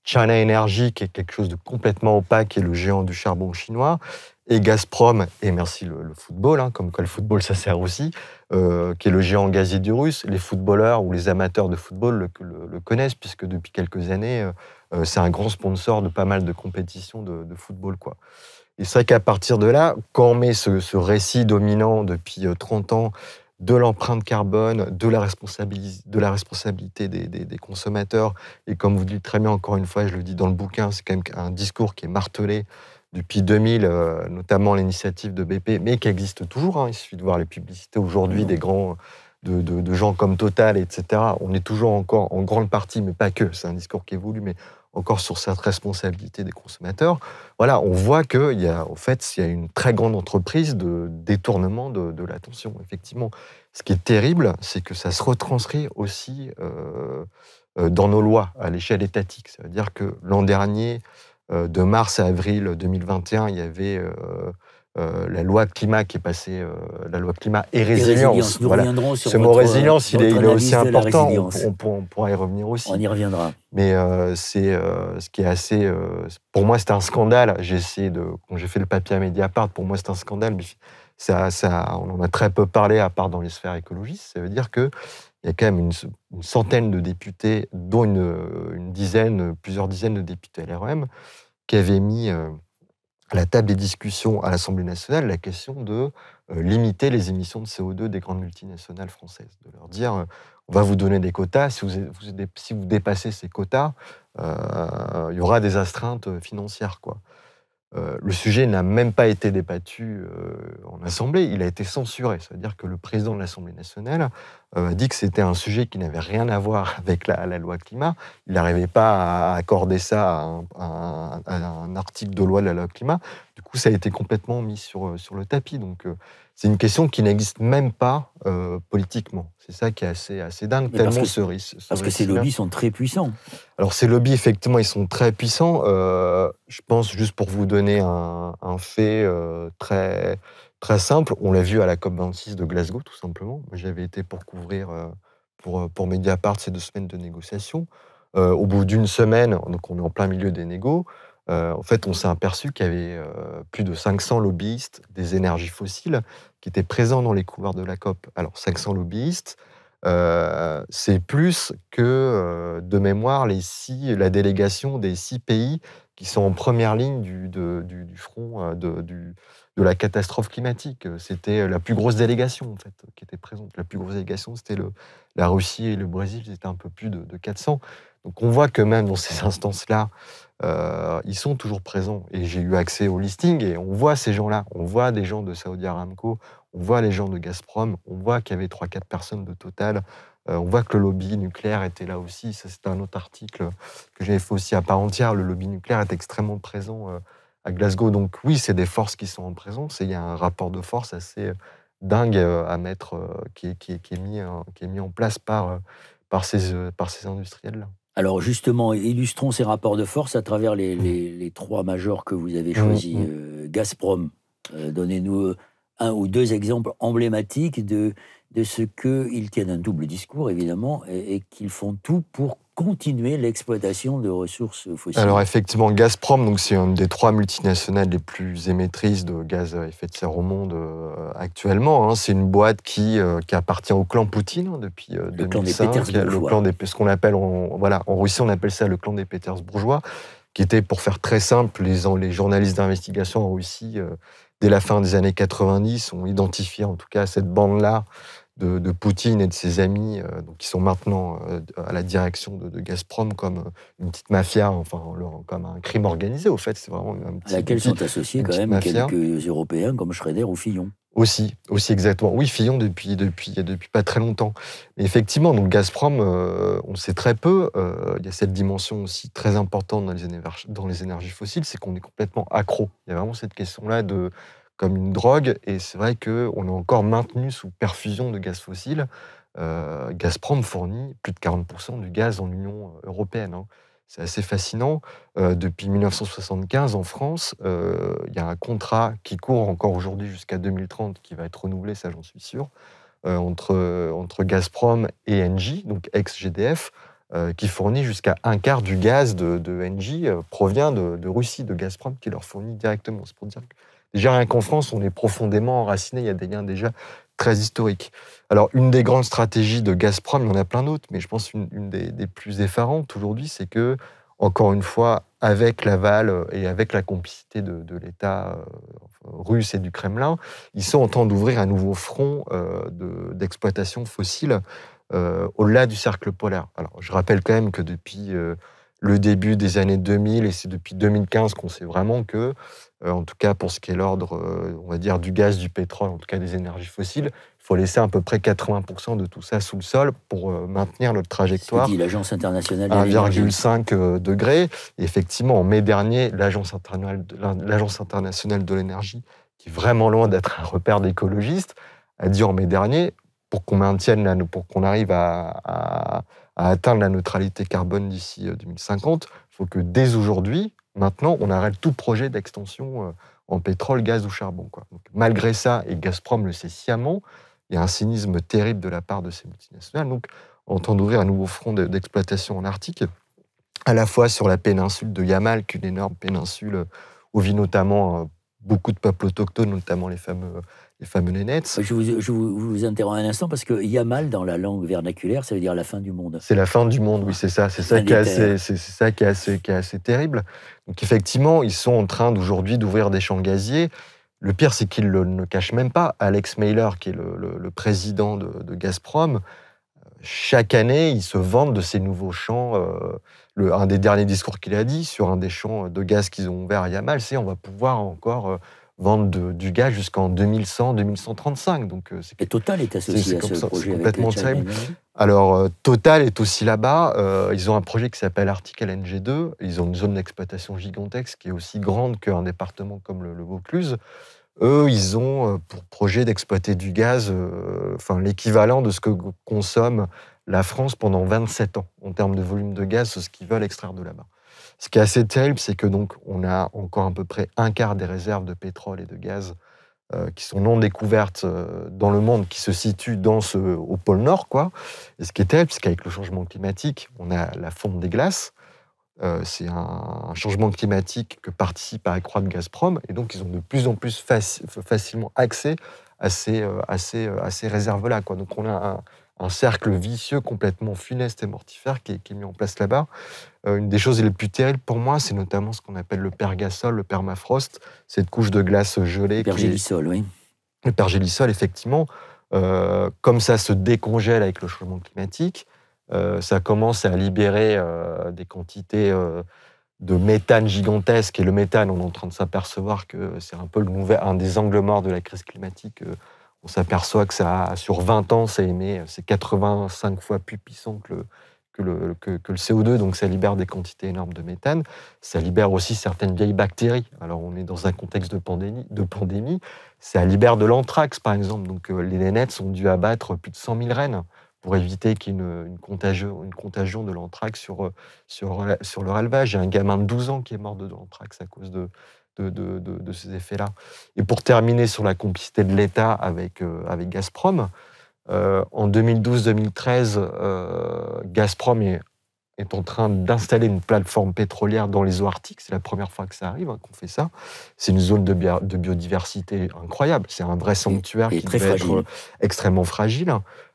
China Energy, qui est quelque chose de complètement opaque, qui est le géant du charbon chinois, et Gazprom, et merci le football, hein, comme quoi le football, ça sert aussi, qui est le géant gazier du russe. Les footballeurs ou les amateurs de football le connaissent, puisque depuis quelques années, c'est un grand sponsor de pas mal de compétitions de football, quoi. Et c'est vrai qu'à partir de là, quand on met ce récit dominant depuis 30 ans de l'empreinte carbone, de la responsabilité des consommateurs, et comme vous le dites très bien, encore une fois, je le dis dans le bouquin, c'est quand même un discours qui est martelé depuis 2000, notamment l'initiative de BP, mais qui existe toujours. Hein. Il suffit de voir les publicités aujourd'hui des grands... De gens comme Total, etc. On est toujours encore en grande partie, mais pas que, c'est un discours qui évolue, mais encore sur cette responsabilité des consommateurs. Voilà, on voit qu'il y a, en fait, il y a une très grande entreprise de détournement de l'attention, effectivement. Ce qui est terrible, c'est que ça se retranscrit aussi dans nos lois à l'échelle étatique. Ça veut dire que l'an dernier, de mars à avril 2021, il y avait... la loi climat qui est passée, la loi climat et résilience. Nous reviendrons sur ce mot résilience, il est aussi important. On pourra y revenir aussi. On y reviendra. Mais c'est ce qui est assez. Pour moi, c'est un scandale. Quand j'ai fait le papier à Mediapart, pour moi, c'est un scandale. Mais on en a très peu parlé, à part dans les sphères écologistes. Ça veut dire qu'il y a quand même une centaine de députés, dont plusieurs dizaines de députés LREM, qui avaient mis à la table des discussions à l'Assemblée nationale la question de limiter les émissions de CO2 des grandes multinationales françaises. De leur dire, on va vous donner des quotas, si vous dépassez ces quotas, il y aura des astreintes financières, quoi. Le sujet n'a même pas été débattu en Assemblée, il a été censuré. C'est-à-dire que le président de l'Assemblée nationale a dit que c'était un sujet qui n'avait rien à voir avec la loi climat. Il n'arrivait pas à accorder ça à un article de loi de la loi climat. Du coup, ça a été complètement mis sur le tapis. Donc, c'est une question qui n'existe même pas politiquement. C'est ça qui est assez dingue, tellement ce risque. Parce que ces lobbies sont très puissants. Alors, ces lobbies, effectivement, ils sont très puissants. Je pense, juste pour vous donner un fait très, très simple, on l'a vu à la COP26 de Glasgow, tout simplement. J'avais été pour couvrir, pour Mediapart, ces 2 semaines de négociations. Au bout d'une semaine, donc on est en plein milieu des négos, en fait, on s'est aperçu qu'il y avait plus de 500 lobbyistes des énergies fossiles qui étaient présents dans les couloirs de la COP. Alors, 500 lobbyistes, c'est plus que, de mémoire, la délégation des 6 pays qui sont en première ligne du front de la catastrophe climatique. C'était la plus grosse délégation, en fait, qui était présente. La plus grosse délégation, c'était la Russie et le Brésil, c'était un peu plus de 400. Donc on voit que même dans ces instances-là, ils sont toujours présents. Et j'ai eu accès au listing et on voit ces gens-là. On voit des gens de Saudi Aramco, on voit les gens de Gazprom, on voit qu'il y avait 3-4 personnes de Total. On voit que le lobby nucléaire était là aussi. Ça, c'était un autre article que j'avais fait aussi à part entière. Le lobby nucléaire est extrêmement présent à Glasgow. Donc oui, c'est des forces qui sont en présence et il y a un rapport de force assez dingue à mettre, qui est mis en place par ces industriels-là. Alors justement, illustrons ces rapports de force à travers les 3 majors que vous avez choisis. Gazprom, donnez-nous 1 ou 2 exemples emblématiques de ce qu'ils tiennent un double discours, évidemment, et qu'ils font tout pour continuer l'exploitation de ressources fossiles. Alors effectivement, Gazprom, donc c'est une des 3 multinationales les plus émettrices de gaz à effet de serre au monde actuellement. Hein. C'est une boîte qui appartient au clan Poutine depuis 2005. Le clan ce qu'on appelle, en Russie, on appelle ça le clan des Pétersbourgeois, qui était, pour faire très simple, les journalistes d'investigation en Russie, dès la fin des années 90, ont identifié en tout cas cette bande-là de Poutine et de ses amis, donc qui sont maintenant à la direction de Gazprom comme une petite mafia, enfin comme un crime organisé, au fait. C'est vraiment un petit, à laquelle sont associés quand même quelques Européens comme Schröder ou Fillon. Aussi exactement. Oui, Fillon depuis pas très longtemps. Mais effectivement, donc Gazprom, on sait très peu. Il y a cette dimension aussi très importante dans les énergies fossiles, c'est qu'on est complètement accro. Il y a vraiment cette question-là comme une drogue, et c'est vrai qu'on est encore maintenu sous perfusion de gaz fossile. Gazprom fournit plus de 40% du gaz dans l'Union européenne. Hein. C'est assez fascinant. Depuis 1975, en France, il y a un contrat qui court encore aujourd'hui jusqu'à 2030, qui va être renouvelé, ça j'en suis sûr, entre Gazprom et Engie, donc ex-GDF, qui fournit jusqu'à un quart du gaz de Engie, provient de Russie, de Gazprom, qui leur fournit directement. C'est pour dire que déjà, rien qu'en France, on est profondément enraciné, il y a des liens déjà très historiques. Alors, une des grandes stratégies de Gazprom, il y en a plein d'autres, mais je pense une des plus effarantes aujourd'hui, c'est que, encore une fois, avec l'aval et avec la complicité de l'État russe et du Kremlin, ils sont en train d'ouvrir un nouveau front d'exploitation fossile au-delà du cercle polaire. Alors, je rappelle quand même que depuis le début des années 2000, et c'est depuis 2015 qu'on sait vraiment que, en tout cas pour ce qui est l'ordre, on va dire, du gaz, du pétrole, en tout cas des énergies fossiles, il faut laisser à peu près 80% de tout ça sous le sol pour maintenir notre trajectoire. C'est dit l'Agence internationale de l'énergie. 1,5 degré. Et effectivement, en mai dernier, l'Agence internationale de l'énergie, qui est vraiment loin d'être un repère d'écologistes, a dit en mai dernier, pour qu'on arrive à atteindre la neutralité carbone d'ici 2050, il faut que dès aujourd'hui, maintenant, on arrête tout projet d'extension en pétrole, gaz ou charbon. Quoi. Donc, malgré ça, et Gazprom le sait sciemment, il y a un cynisme terrible de la part de ces multinationales. Donc, en train d'ouvrir un nouveau front d'exploitation en Arctique, à la fois sur la péninsule de Yamal, qui est une énorme péninsule où vit notamment beaucoup de peuples autochtones, notamment les fameux Nénètes. Je vous interromps un instant, parce que Yamal, dans la langue vernaculaire, ça veut dire la fin du monde. C'est la fin du monde, oui, c'est ça. C'est ça qui est assez terrible. Donc effectivement, ils sont en train d'aujourd'hui d'ouvrir des champs gaziers. Le pire, c'est qu'ils ne le cachent même pas. Alex Meyler, qui est le président de Gazprom, chaque année, ils se vantent de ces nouveaux champs. Un des derniers discours qu'il a dit sur un des champs de gaz qu'ils ont ouvert à Yamal, c'est on va pouvoir encore vendre du gaz jusqu'en 2100, 2135. Donc, et Total est associé à ce projet. C'est complètement terrible. Alors, Total est aussi là-bas. Ils ont un projet qui s'appelle Arctic LNG 2. Ils ont une zone d'exploitation gigantesque qui est aussi grande qu'un département comme le Vaucluse. Eux, ils ont pour projet d'exploiter du gaz, l'équivalent de ce que consomme la France pendant 27 ans en termes de volume de gaz, ce qu'ils veulent extraire de là-bas. Ce qui est assez terrible, c'est que donc on a encore à peu près un quart des réserves de pétrole et de gaz qui sont non découvertes dans le monde, qui se situent au pôle Nord, quoi. Et ce qui est terrible, c'est qu'avec le changement climatique, on a la fonte des glaces. C'est un changement climatique que participe à accroître Gazprom, et donc ils ont de plus en plus facilement accès à ces réserves-là, quoi. Donc on a un cercle vicieux complètement funeste et mortifère qui est mis en place là-bas. Une des choses les plus terribles pour moi, c'est notamment ce qu'on appelle le pergasol, le permafrost, cette couche de glace gelée. Le pergélisol, oui. Le pergélisol, effectivement. Comme ça se décongèle avec le changement climatique, ça commence à libérer des quantités de méthane gigantesques. Et le méthane, on est en train de s'apercevoir que c'est un peu un des angles morts de la crise climatique. On s'aperçoit que sur 20 ans, c'est 85 fois plus puissant que le CO2, donc ça libère des quantités énormes de méthane. Ça libère aussi certaines vieilles bactéries. Alors on est dans un contexte de pandémie. Ça libère de l'anthrax, par exemple. Donc les Nénètes ont dû abattre plus de 100 000 rennes pour éviter qu'il y ait une contagion de l'anthrax sur leur élevage. Il y a un gamin de 12 ans qui est mort de l'anthrax à cause de ces effets-là. Et pour terminer sur la complicité de l'État avec Gazprom, en 2012-2013, Gazprom est en train d'installer une plateforme pétrolière dans les eaux arctiques. C'est la première fois que ça arrive, qu'on fait ça. C'est une zone de biodiversité incroyable. C'est un vrai sanctuaire qui devait être extrêmement fragile.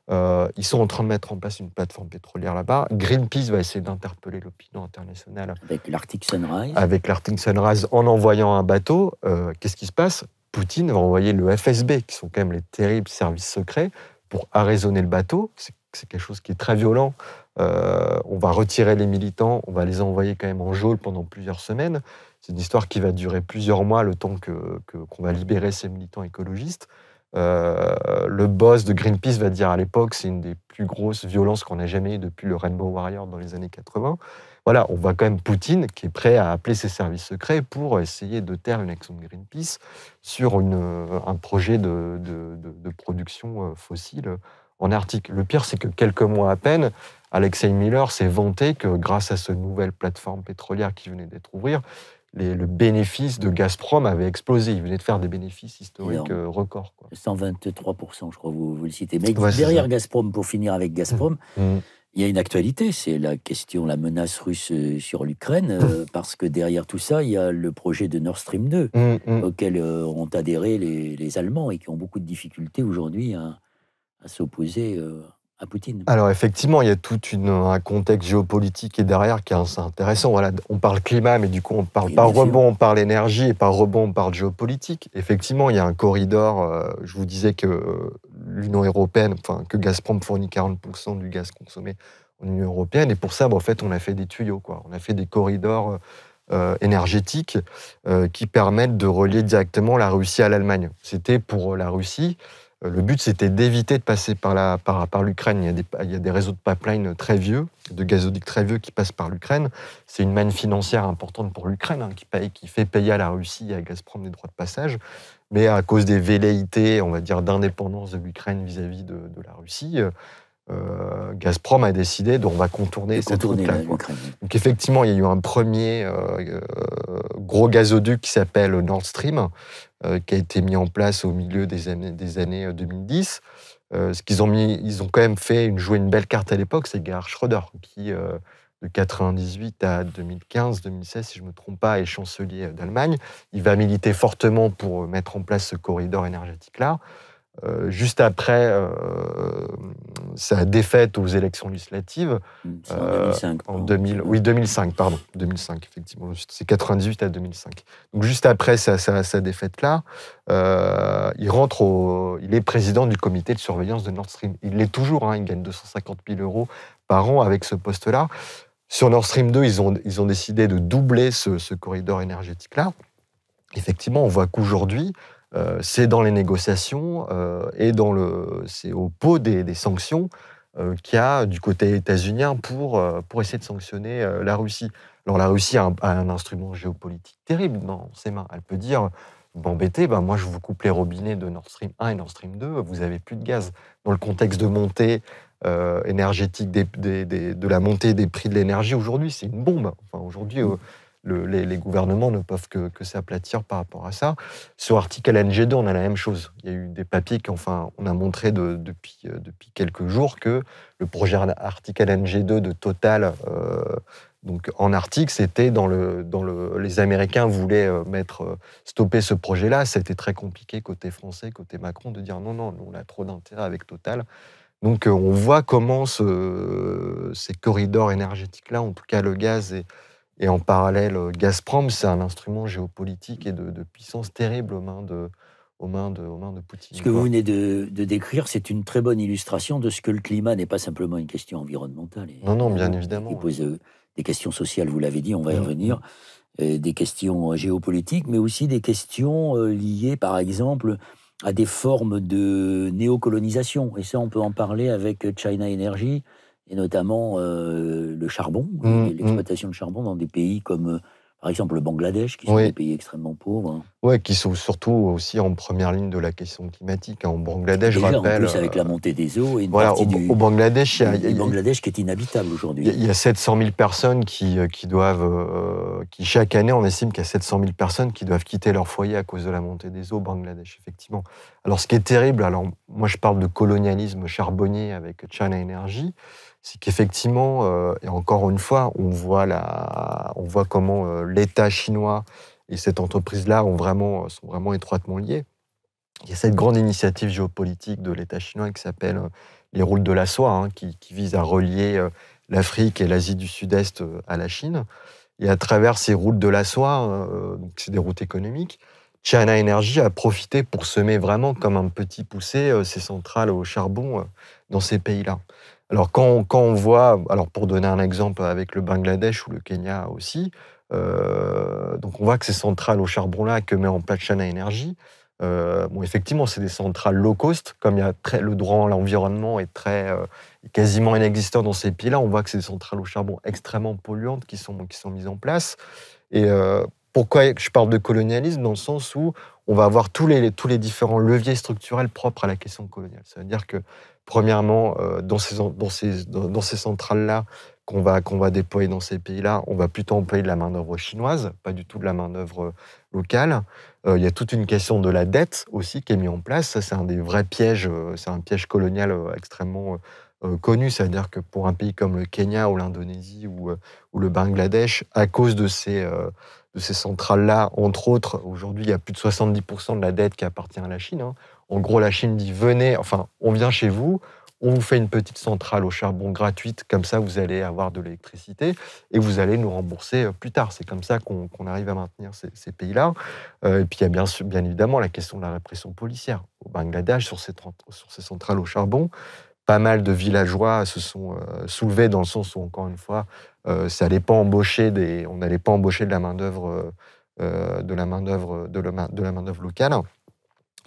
Ils sont en train de mettre en place une plateforme pétrolière là-bas. Greenpeace va essayer d'interpeller l'opinion internationale. Avec l'Arctic Sunrise. Avec l'Arctic Sunrise, en envoyant un bateau. Qu'est-ce qui se passe ? Poutine va envoyer le FSB, qui sont quand même les terribles services secrets, pour arraisonner le bateau. C'est quelque chose qui est très violent. On va retirer les militants, on va les envoyer quand même en geôle pendant plusieurs semaines. C'est une histoire qui va durer plusieurs mois, le temps qu'on va libérer ces militants écologistes. Le boss de Greenpeace va dire à l'époque, c'est une des plus grosses violences qu'on a jamais eues depuis le Rainbow Warrior dans les années 80. Voilà, on voit quand même Poutine qui est prêt à appeler ses services secrets pour essayer de taire une action de Greenpeace sur un projet de production fossile en Arctique. Le pire, c'est que quelques mois à peine, Alexei Miller s'est vanté que grâce à cette nouvelle plateforme pétrolière qui venait d'être ouverte, le bénéfice de Gazprom avait explosé. Il venait de faire des bénéfices historiques records. 123%, je crois, vous le citez. Mais derrière Gazprom, pour finir avec Gazprom, il y a une actualité, c'est la menace russe sur l'Ukraine, parce que derrière tout ça, il y a le projet de Nord Stream 2, auquel ont adhéré les Allemands et qui ont beaucoup de difficultés aujourd'hui à s'opposer à Poutine. Alors effectivement, il y a tout un contexte géopolitique qui est derrière qui est assez intéressant. Voilà, on parle climat, mais du coup on parle par rebond, on parle énergie, et par rebond, on parle géopolitique. Effectivement, il y a un corridor. Je vous disais que l'Union européenne, que Gazprom fournit 40% du gaz consommé en Union européenne, et pour ça, en fait, on a fait des tuyaux, On a fait des corridors énergétiques qui permettent de relier directement la Russie à l'Allemagne. C'était pour la Russie. Le but, c'était d'éviter de passer par l'Ukraine. Il y a des réseaux de pipeline très vieux, de gazoducs très vieux qui passent par l'Ukraine. C'est une manne financière importante pour l'Ukraine, qui fait payer à la Russie et à Gazprom des droits de passage. Mais à cause des velléités, on va dire, d'indépendance de l'Ukraine vis-à-vis de la Russie, Gazprom a décidé on va contourner cette route-là. Donc effectivement, il y a eu un premier gros gazoduc qui s'appelle Nord Stream, qui a été mis en place au milieu des années 2010. Ils ont quand même joué une belle carte à l'époque, c'est Gerhard Schröder, qui de 98 à 2015-2016, si je ne me trompe pas, est chancelier d'Allemagne. Il va militer fortement pour mettre en place ce corridor énergétique-là. Juste après sa défaite aux élections législatives, en 2005, effectivement, c'est 98 à 2005. Donc juste après sa défaite-là, il est président du comité de surveillance de Nord Stream. Il l'est toujours, il gagne 250 000 € par an avec ce poste-là. Sur Nord Stream 2, ils ont décidé de doubler ce corridor énergétique-là. Effectivement, on voit qu'aujourd'hui, c'est dans les négociations et c'est au pot des sanctions qu'il y a du côté états-unien pour essayer de sanctionner la Russie. Alors la Russie a un instrument géopolitique terrible dans ses mains. Elle peut dire, vous m'embêtez, moi je vous coupe les robinets de Nord Stream 1 et Nord Stream 2, vous n'avez plus de gaz. Dans le contexte de montée énergétique, de la montée des prix de l'énergie, aujourd'hui c'est une bombe. Aujourd'hui, les gouvernements ne peuvent que s'aplatir par rapport à ça. Sur Arctic LNG 2, on a la même chose. Il y a eu des papiers on a montré depuis quelques jours que le projet Arctic LNG 2 de Total, donc en Arctique, c'était les Américains voulaient stopper ce projet-là. C'était très compliqué côté français, côté Macron, de dire non, on a trop d'intérêt avec Total. Donc on voit comment ces corridors énergétiques-là, en tout cas le gaz et en parallèle, Gazprom, c'est un instrument géopolitique et de puissance terrible aux mains de Poutine. Ce que vous venez de décrire, c'est une très bonne illustration de ce que le climat n'est pas simplement une question environnementale. Non, bien évidemment. Il pose des questions sociales, vous l'avez dit, on va y revenir, des questions géopolitiques, mais aussi des questions liées, par exemple, à des formes de néocolonisation. Et ça, on peut en parler avec China Energy, et notamment le charbon, l'exploitation de charbon dans des pays comme, par exemple, le Bangladesh, qui sont des pays extrêmement pauvres. Oui, qui sont surtout aussi en première ligne de la question climatique. En Bangladesh, je rappelle... En plus, avec la montée des eaux et une partie au Bangladesh, il y a Bangladesh qui est inhabitable aujourd'hui. Il y a 700 000 personnes qui chaque année, on estime qu'il y a 700 000 personnes qui doivent quitter leur foyer à cause de la montée des eaux au Bangladesh, effectivement. Alors, ce qui est terrible, moi je parle de colonialisme charbonnier avec China Energy, c'est qu'effectivement, et encore une fois, on voit comment l'État chinois et cette entreprise-là sont vraiment étroitement liés. Il y a cette grande initiative géopolitique de l'État chinois qui s'appelle les routes de la soie, qui vise à relier l'Afrique et l'Asie du Sud-Est à la Chine. Et à travers ces routes de la soie, donc c'est des routes économiques, China Energy a profité pour semer vraiment comme un petit poussé ses centrales au charbon dans ces pays-là. Alors, quand on voit, pour donner un exemple avec le Bangladesh ou le Kenya aussi, donc on voit que ces centrales au charbon-là que met en place China Energy, Effectivement, c'est des centrales low cost, comme le droit à l'environnement est quasiment inexistant dans ces pays-là. On voit que c'est des centrales au charbon extrêmement polluantes qui sont mises en place. Et pourquoi je parle de colonialisme? Dans le sens où on va avoir tous les différents leviers structurels propres à la question coloniale. Ça veut dire que, premièrement, dans ces centrales-là, qu'on va déployer dans ces pays-là, on va plutôt employer de la main-d'œuvre chinoise, pas du tout de la main-d'œuvre locale. Il y a toute une question de la dette aussi qui est mise en place. Ça, c'est un des vrais pièges, c'est un piège colonial extrêmement connu. C'est-à-dire que pour un pays comme le Kenya ou l'Indonésie ou le Bangladesh, à cause de ces centrales-là, entre autres, aujourd'hui, il y a plus de 70% de la dette qui appartient à la Chine. Hein. En gros, la Chine dit, on vient chez vous, on vous fait une petite centrale au charbon gratuite, comme ça vous allez avoir de l'électricité et vous allez nous rembourser plus tard. C'est comme ça qu'on arrive à maintenir ces pays-là. Et puis il y a bien évidemment la question de la répression policière. Au Bangladesh, sur ces centrales au charbon, pas mal de villageois se sont soulevés dans le sens où, encore une fois, on n'allait pas embaucher de la main-d'œuvre locale.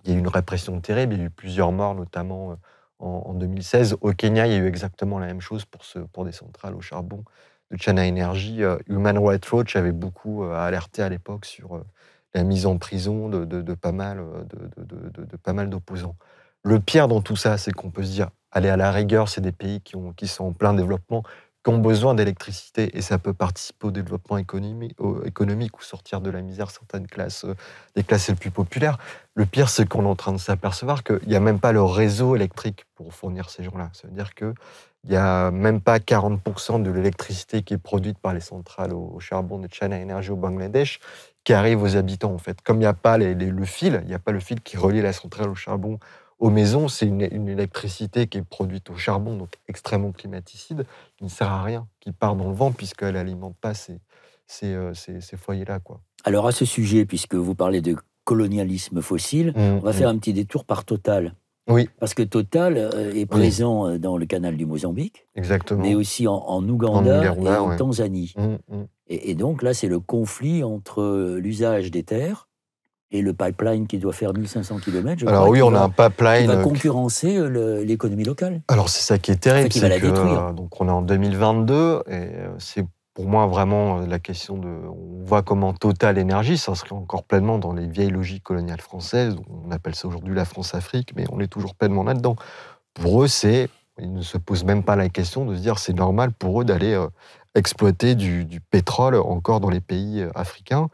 Il y a eu une répression terrible, il y a eu plusieurs morts, notamment en 2016. Au Kenya, il y a eu exactement la même chose pour des centrales au charbon de China Energy. Human Rights Watch avait beaucoup alerté à l'époque sur la mise en prison de pas mal d'opposants. Le pire dans tout ça, c'est qu'on peut se dire, allez, à la rigueur, c'est des pays qui sont en plein développement, qui ont besoin d'électricité, et ça peut participer au développement économique ou sortir de la misère certaines classes, des classes les plus populaires. Le pire, c'est qu'on est en train de s'apercevoir qu'il n'y a même pas le réseau électrique pour fournir ces gens-là. Ça veut dire qu'il n'y a même pas 40% de l'électricité qui est produite par les centrales au charbon de China Energy au Bangladesh qui arrive aux habitants, en fait. Comme il n'y a pas le fil qui relie la centrale au charbon aux maisons, c'est une électricité qui est produite au charbon, donc extrêmement climaticide, qui ne sert à rien, qui part dans le vent, puisqu'elle n'alimente pas ces foyers-là, quoi. Alors, à ce sujet, puisque vous parlez de colonialisme fossile, on va faire un petit détour par Total. Oui. Parce que Total est présent dans le canal du Mozambique, exactement, mais aussi en Ouganda et en Tanzanie. Et donc, là, c'est le conflit entre l'usage des terres et le pipeline qui doit faire 1500 km, alors oui, on a un pipeline qui va concurrencer l'économie locale. Alors c'est ça qui est terrible, qui va la détruire. Donc on est en 2022 et c'est pour moi vraiment la question on voit comment Total Énergie s'inscrit encore pleinement dans les vieilles logiques coloniales françaises. On appelle ça aujourd'hui la France-Afrique, mais on est toujours pleinement là-dedans. Pour eux, ils ne se posent même pas la question de se dire c'est normal pour eux d'aller exploiter du pétrole encore dans les pays africains.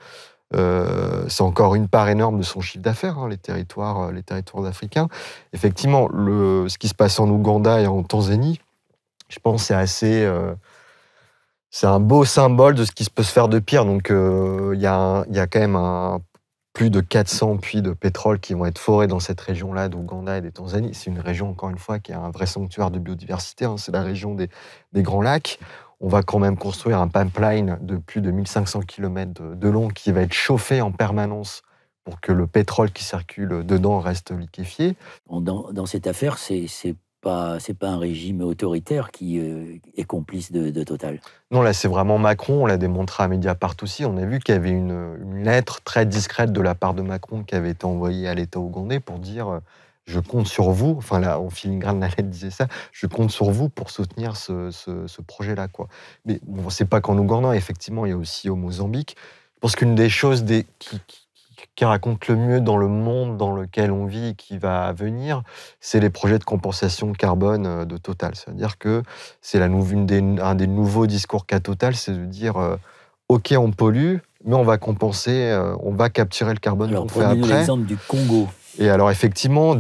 C'est encore une part énorme de son chiffre d'affaires, les territoires africains. Effectivement, ce qui se passe en Ouganda et en Tanzanie, je pense que c'est un beau symbole de ce qui peut se faire de pire. Donc, il y a quand même plus de 400 puits de pétrole qui vont être forés dans cette région-là d'Ouganda et des Tanzanie. C'est une région, encore une fois, qui est un vrai sanctuaire de biodiversité. C'est la région des Grands Lacs. On va quand même construire un pipeline de plus de 1500 km de long qui va être chauffé en permanence pour que le pétrole qui circule dedans reste liquéfié. Dans cette affaire, c'est pas un régime autoritaire qui est complice de Total. Non, là, c'est vraiment Macron. On l'a démontré à Mediapart aussi. On a vu qu'il y avait une lettre très discrète de la part de Macron qui avait été envoyée à l'État ougandais pour dire je compte sur vous, enfin là, en filigrane, la lettre disait ça, je compte sur vous pour soutenir ce projet-là, quoi. Mais bon, c'est pas qu'en Ouganda, effectivement, il y a aussi au Mozambique. Je pense qu'une des choses qui raconte le mieux dans le monde dans lequel on vit et qui va venir, c'est les projets de compensation carbone de Total. C'est-à-dire que c'est un des nouveaux discours qu'a Total, c'est de dire OK, on pollue, mais on va compenser, on va capturer le carbone qu'on fait après. Prenez l'exemple du Congo. Et alors effectivement,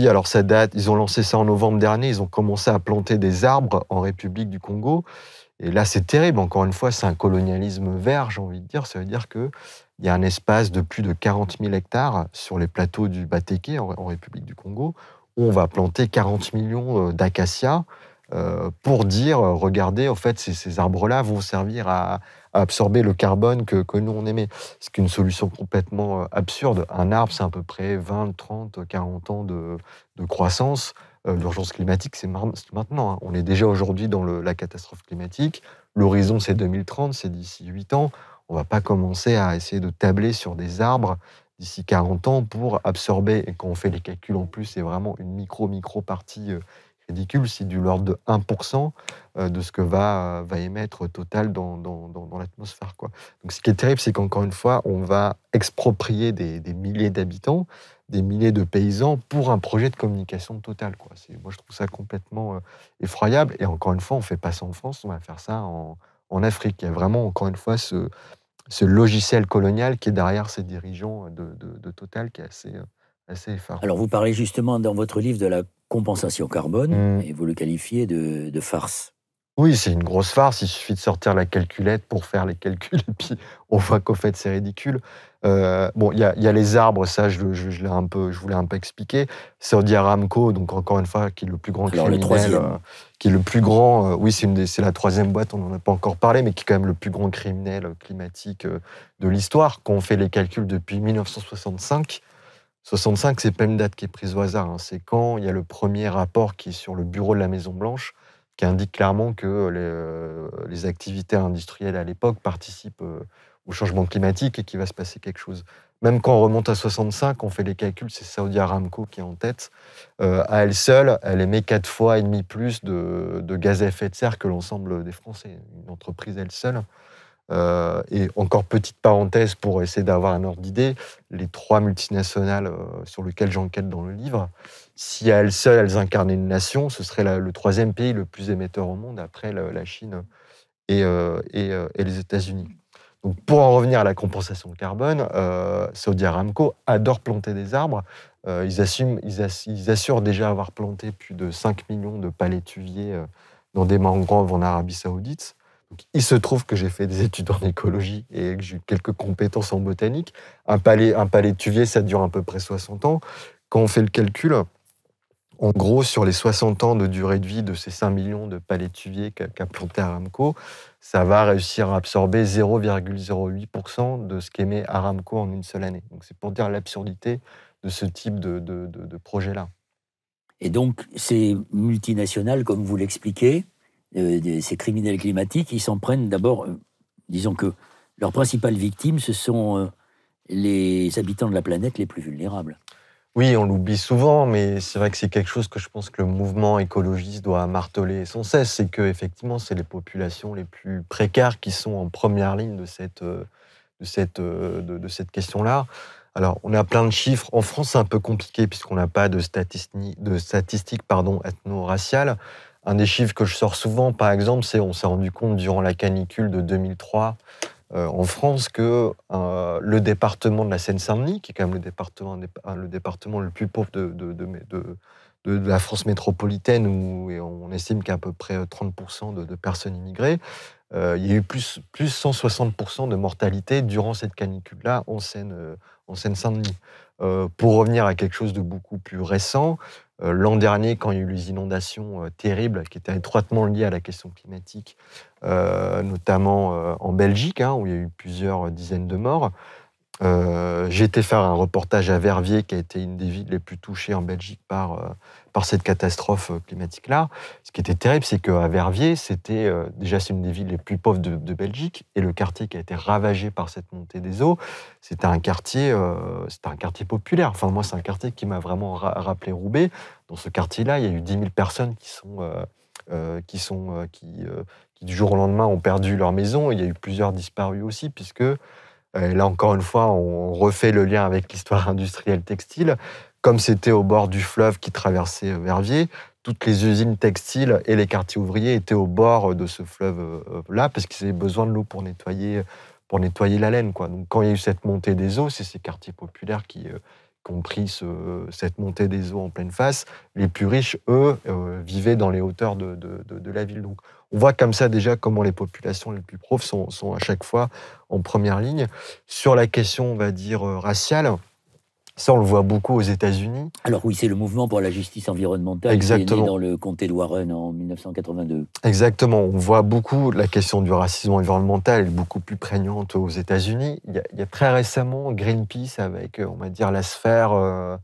alors ça date, ils ont lancé ça en novembre dernier, ils ont commencé à planter des arbres en République du Congo. Et là, c'est terrible, encore une fois, c'est un colonialisme vert, j'ai envie de dire. Ça veut dire qu'il y a un espace de plus de 40 000 hectares sur les plateaux du Batéké, en République du Congo, où on va planter 40 millions d'acacias pour dire, regardez, en fait, ces arbres-là vont servir à absorber le carbone que nous, on émet. C'est une solution complètement absurde. Un arbre, c'est à peu près 20, 30, 40 ans de croissance. L'urgence climatique, c'est maintenant. On est déjà aujourd'hui dans la catastrophe climatique. L'horizon, c'est 2030, c'est d'ici 8 ans. On ne va pas commencer à essayer de tabler sur des arbres d'ici 40 ans pour absorber, et quand on fait les calculs en plus, c'est vraiment une micro partie ridicule, c'est de l'ordre de 1% de ce que va émettre Total dans l'atmosphère, quoi. Donc ce qui est terrible, c'est qu'encore une fois, on va exproprier des milliers d'habitants, des milliers de paysans pour un projet de communication Total, quoi. Moi, je trouve ça complètement effroyable. Et encore une fois, on ne fait pas ça en France, on va faire ça en Afrique. Il y a vraiment, encore une fois, ce logiciel colonial qui est derrière ces dirigeants de Total, qui est assez effarant. Alors, vous parlez justement dans votre livre de la compensation carbone, et vous le qualifiez de farce. Oui, c'est une grosse farce. Il suffit de sortir la calculette pour faire les calculs, et puis on voit qu'au fait, c'est ridicule. Bon, il y a les arbres, ça, je voulais un peu expliquer. Saudi Aramco, donc encore une fois, qui est le plus grand criminel, qui est le plus grand. Oui, c'est la troisième boîte, on n'en a pas encore parlé, mais qui est quand même le plus grand criminel climatique de l'histoire. Quand on fait les calculs depuis 1965, 65, c'est pas une date qui est prise au hasard, hein. C'est quand il y a le premier rapport qui est sur le bureau de la Maison-Blanche, qui indique clairement que les activités industrielles à l'époque participent au changement climatique et qu'il va se passer quelque chose. Même quand on remonte à 65, on fait les calculs, c'est Saudi Aramco qui est en tête. À elle seule, elle émet 4,5 fois plus de gaz à effet de serre que l'ensemble des Français. Une entreprise elle seule. Et encore petite parenthèse pour essayer d'avoir un ordre d'idée, les 3 multinationales sur lesquelles j'enquête dans le livre, si à elles seules, elles incarnaient une nation, ce serait le 3e pays le plus émetteur au monde, après la Chine et les États-Unis. Donc, pour en revenir à la compensation de carbone, Saudi Aramco adore planter des arbres. Ils assurent déjà avoir planté plus de 5 millions de palétuviers dans des mangroves en Arabie Saoudite. Donc, il se trouve que j'ai fait des études en écologie et que j'ai eu quelques compétences en botanique. Un palétuvier, ça dure à peu près 60 ans. Quand on fait le calcul, en gros, sur les 60 ans de durée de vie de ces 5 millions de palétuviers qu'a planté Aramco, ça va réussir à absorber 0,08% de ce qu'émet Aramco en une seule année. Donc, c'est pour dire l'absurdité de ce type de projet-là. Et donc, ces multinationales, comme vous l'expliquez, ces criminels climatiques, ils s'en prennent d'abord, disons que leurs principales victimes, ce sont les habitants de la planète les plus vulnérables. Oui, on l'oublie souvent, mais c'est vrai que c'est quelque chose que je pense que le mouvement écologiste doit marteler sans cesse. C'est que effectivement, c'est les populations les plus précaires qui sont en première ligne de cette question-là. Alors, on a plein de chiffres. En France, c'est un peu compliqué puisqu'on n'a pas de statistiques ethno-raciales. Un des chiffres que je sors souvent, par exemple, c'est on s'est rendu compte durant la canicule de 2003 en France que le département de la Seine-Saint-Denis, qui est quand même le département le plus pauvre de la France métropolitaine, où on estime qu'à peu près 30% de personnes immigrées, il y a eu plus 160% de mortalité durant cette canicule-là en Seine-Saint-Denis. Pour revenir à quelque chose de beaucoup plus récent, l'an dernier, quand il y a eu les inondations terribles qui étaient étroitement liées à la question climatique, notamment en Belgique, où il y a eu plusieurs dizaines de morts, j'ai été faire un reportage à Verviers, qui a été une des villes les plus touchées en Belgique par cette catastrophe climatique-là. Ce qui était terrible, c'est qu'à Verviers, déjà c'est une des villes les plus pauvres de Belgique, et le quartier qui a été ravagé par cette montée des eaux, c'était un quartier populaire. Enfin, moi, c'est un quartier qui m'a vraiment rappelé Roubaix. Dans ce quartier-là, il y a eu 10 000 personnes qui du jour au lendemain ont perdu leur maison. Il y a eu plusieurs disparus aussi, puisque là, encore une fois, on refait le lien avec l'histoire industrielle textile. Comme c'était au bord du fleuve qui traversait Verviers, toutes les usines textiles et les quartiers ouvriers étaient au bord de ce fleuve-là, parce qu'ils avaient besoin de l'eau pour nettoyer la laine, quoi. Donc, quand il y a eu cette montée des eaux, c'est ces quartiers populaires qui ont pris cette montée des eaux en pleine face. Les plus riches, eux, vivaient dans les hauteurs de la ville. Donc, on voit comme ça déjà comment les populations les plus pauvres sont à chaque fois en première ligne. Sur la question, on va dire, raciale, ça, on le voit beaucoup aux États-Unis. Alors oui, c'est le mouvement pour la justice environnementale. Exactement. Qui est né dans le comté de Warren en 1982. Exactement. On voit beaucoup la question du racisme environnemental est beaucoup plus prégnante aux États-Unis. Il y a très récemment Greenpeace avec, on va dire, la sphère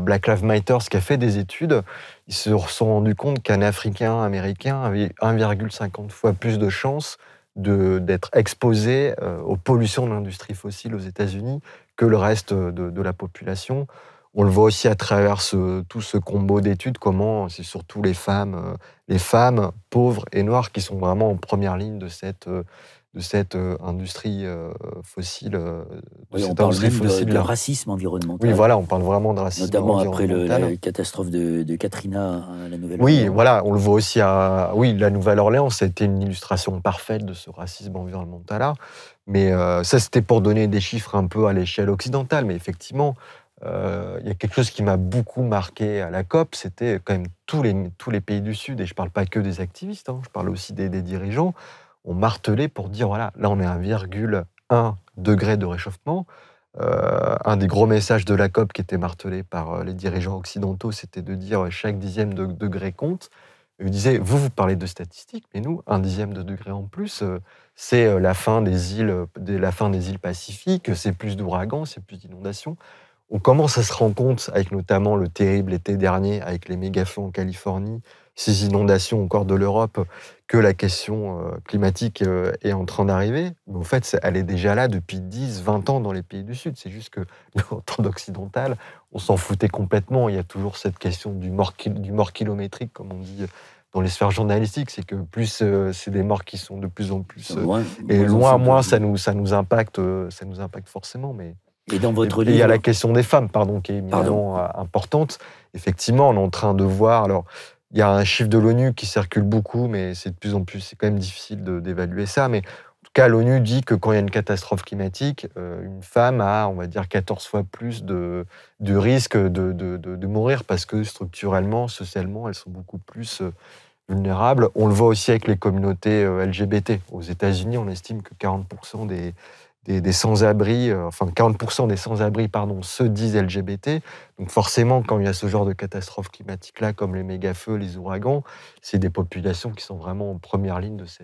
Black Lives Matter, qui a fait des études. Ils se sont rendus compte qu'un Africain américain avait 1,50 fois plus de chances d'être exposés aux pollutions de l'industrie fossile aux États-Unis que le reste de la population. On le voit aussi à travers tout ce combo d'études, comment c'est surtout les femmes pauvres et noires qui sont vraiment en première ligne de cette industrie fossile. Oui, on parle même de racisme environnemental. Oui, voilà, on parle vraiment de racisme notamment environnemental. Notamment après la catastrophe de Katrina à la Nouvelle-Orléans. Oui, voilà, on le voit aussi la Nouvelle-Orléans, ça a été une illustration parfaite de ce racisme environnemental-là. Mais ça, c'était pour donner des chiffres un peu à l'échelle occidentale. Mais effectivement, il y a quelque chose qui m'a beaucoup marqué à la COP, c'était quand même tous les pays du Sud, et je ne parle pas que des activistes, je parle aussi des dirigeants, ont martelé pour dire, voilà, là on est à 1,1 degré de réchauffement. Un des gros messages de la COP qui était martelé par les dirigeants occidentaux, c'était de dire chaque dixième de degré compte. Ils disaient, vous parlez de statistiques, mais nous, un dixième de degré en plus, c'est la fin des îles Pacifiques, c'est plus d'ouragans, c'est plus d'inondations. On commence à se rendre compte, avec notamment le terrible été dernier, avec les méga-feux en Californie, ces inondations au cœur de l'Europe, que la question climatique est en train d'arriver. Mais en fait, elle est déjà là depuis 10, 20 ans dans les pays du Sud. C'est juste que, en temps occidental, on s'en foutait complètement. Il y a toujours cette question du mort kilométrique, comme on dit dans les sphères journalistiques. C'est que plus c'est des morts qui sont de plus en plus... moins ça nous impacte forcément, mais... Et dans votre livre... Il y a la question des femmes, qui est éminemment importante. Effectivement, on est en train de voir... Alors, il y a un chiffre de l'ONU qui circule beaucoup, mais c'est de plus en plus... C'est quand même difficile d'évaluer ça. Mais en tout cas, l'ONU dit que quand il y a une catastrophe climatique, une femme a, on va dire, 14 fois plus de risque de mourir parce que structurellement, socialement, elles sont beaucoup plus... vulnérables. On le voit aussi avec les communautés LGBT. Aux États-Unis, on estime que 40% des sans-abri, 40% des sans-abri, se disent LGBT. Donc forcément, quand il y a ce genre de catastrophes climatiques-là, comme les méga-feux, les ouragans, c'est des populations qui sont vraiment en première ligne de ce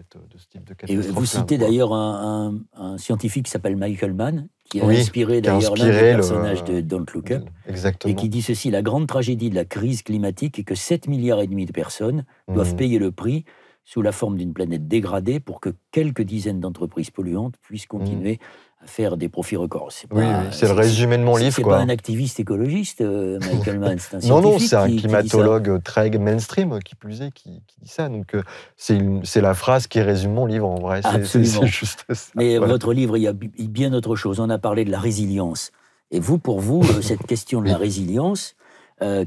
type de catastrophe. Et vous citez d'ailleurs un scientifique qui s'appelle Michael Mann, qui a inspiré d'ailleurs l'un des personnages de Don't Look Up, exactement. Et qui dit ceci: la grande tragédie de la crise climatique est que 7,5 milliards de personnes doivent payer le prix sous la forme d'une planète dégradée pour que quelques dizaines d'entreprises polluantes puissent continuer à faire des profits records. C'est le résumé de mon livre. C'est pas un activiste écologiste, Michael Mann, c'est un scientifique. Non, c'est un climatologue très mainstream, qui plus est, qui dit ça. Donc c'est la phrase qui résume mon livre, en vrai. Absolument. C'est juste ça. Mais votre livre, il y a bien autre chose. On a parlé de la résilience. Et pour vous, cette question de la résilience,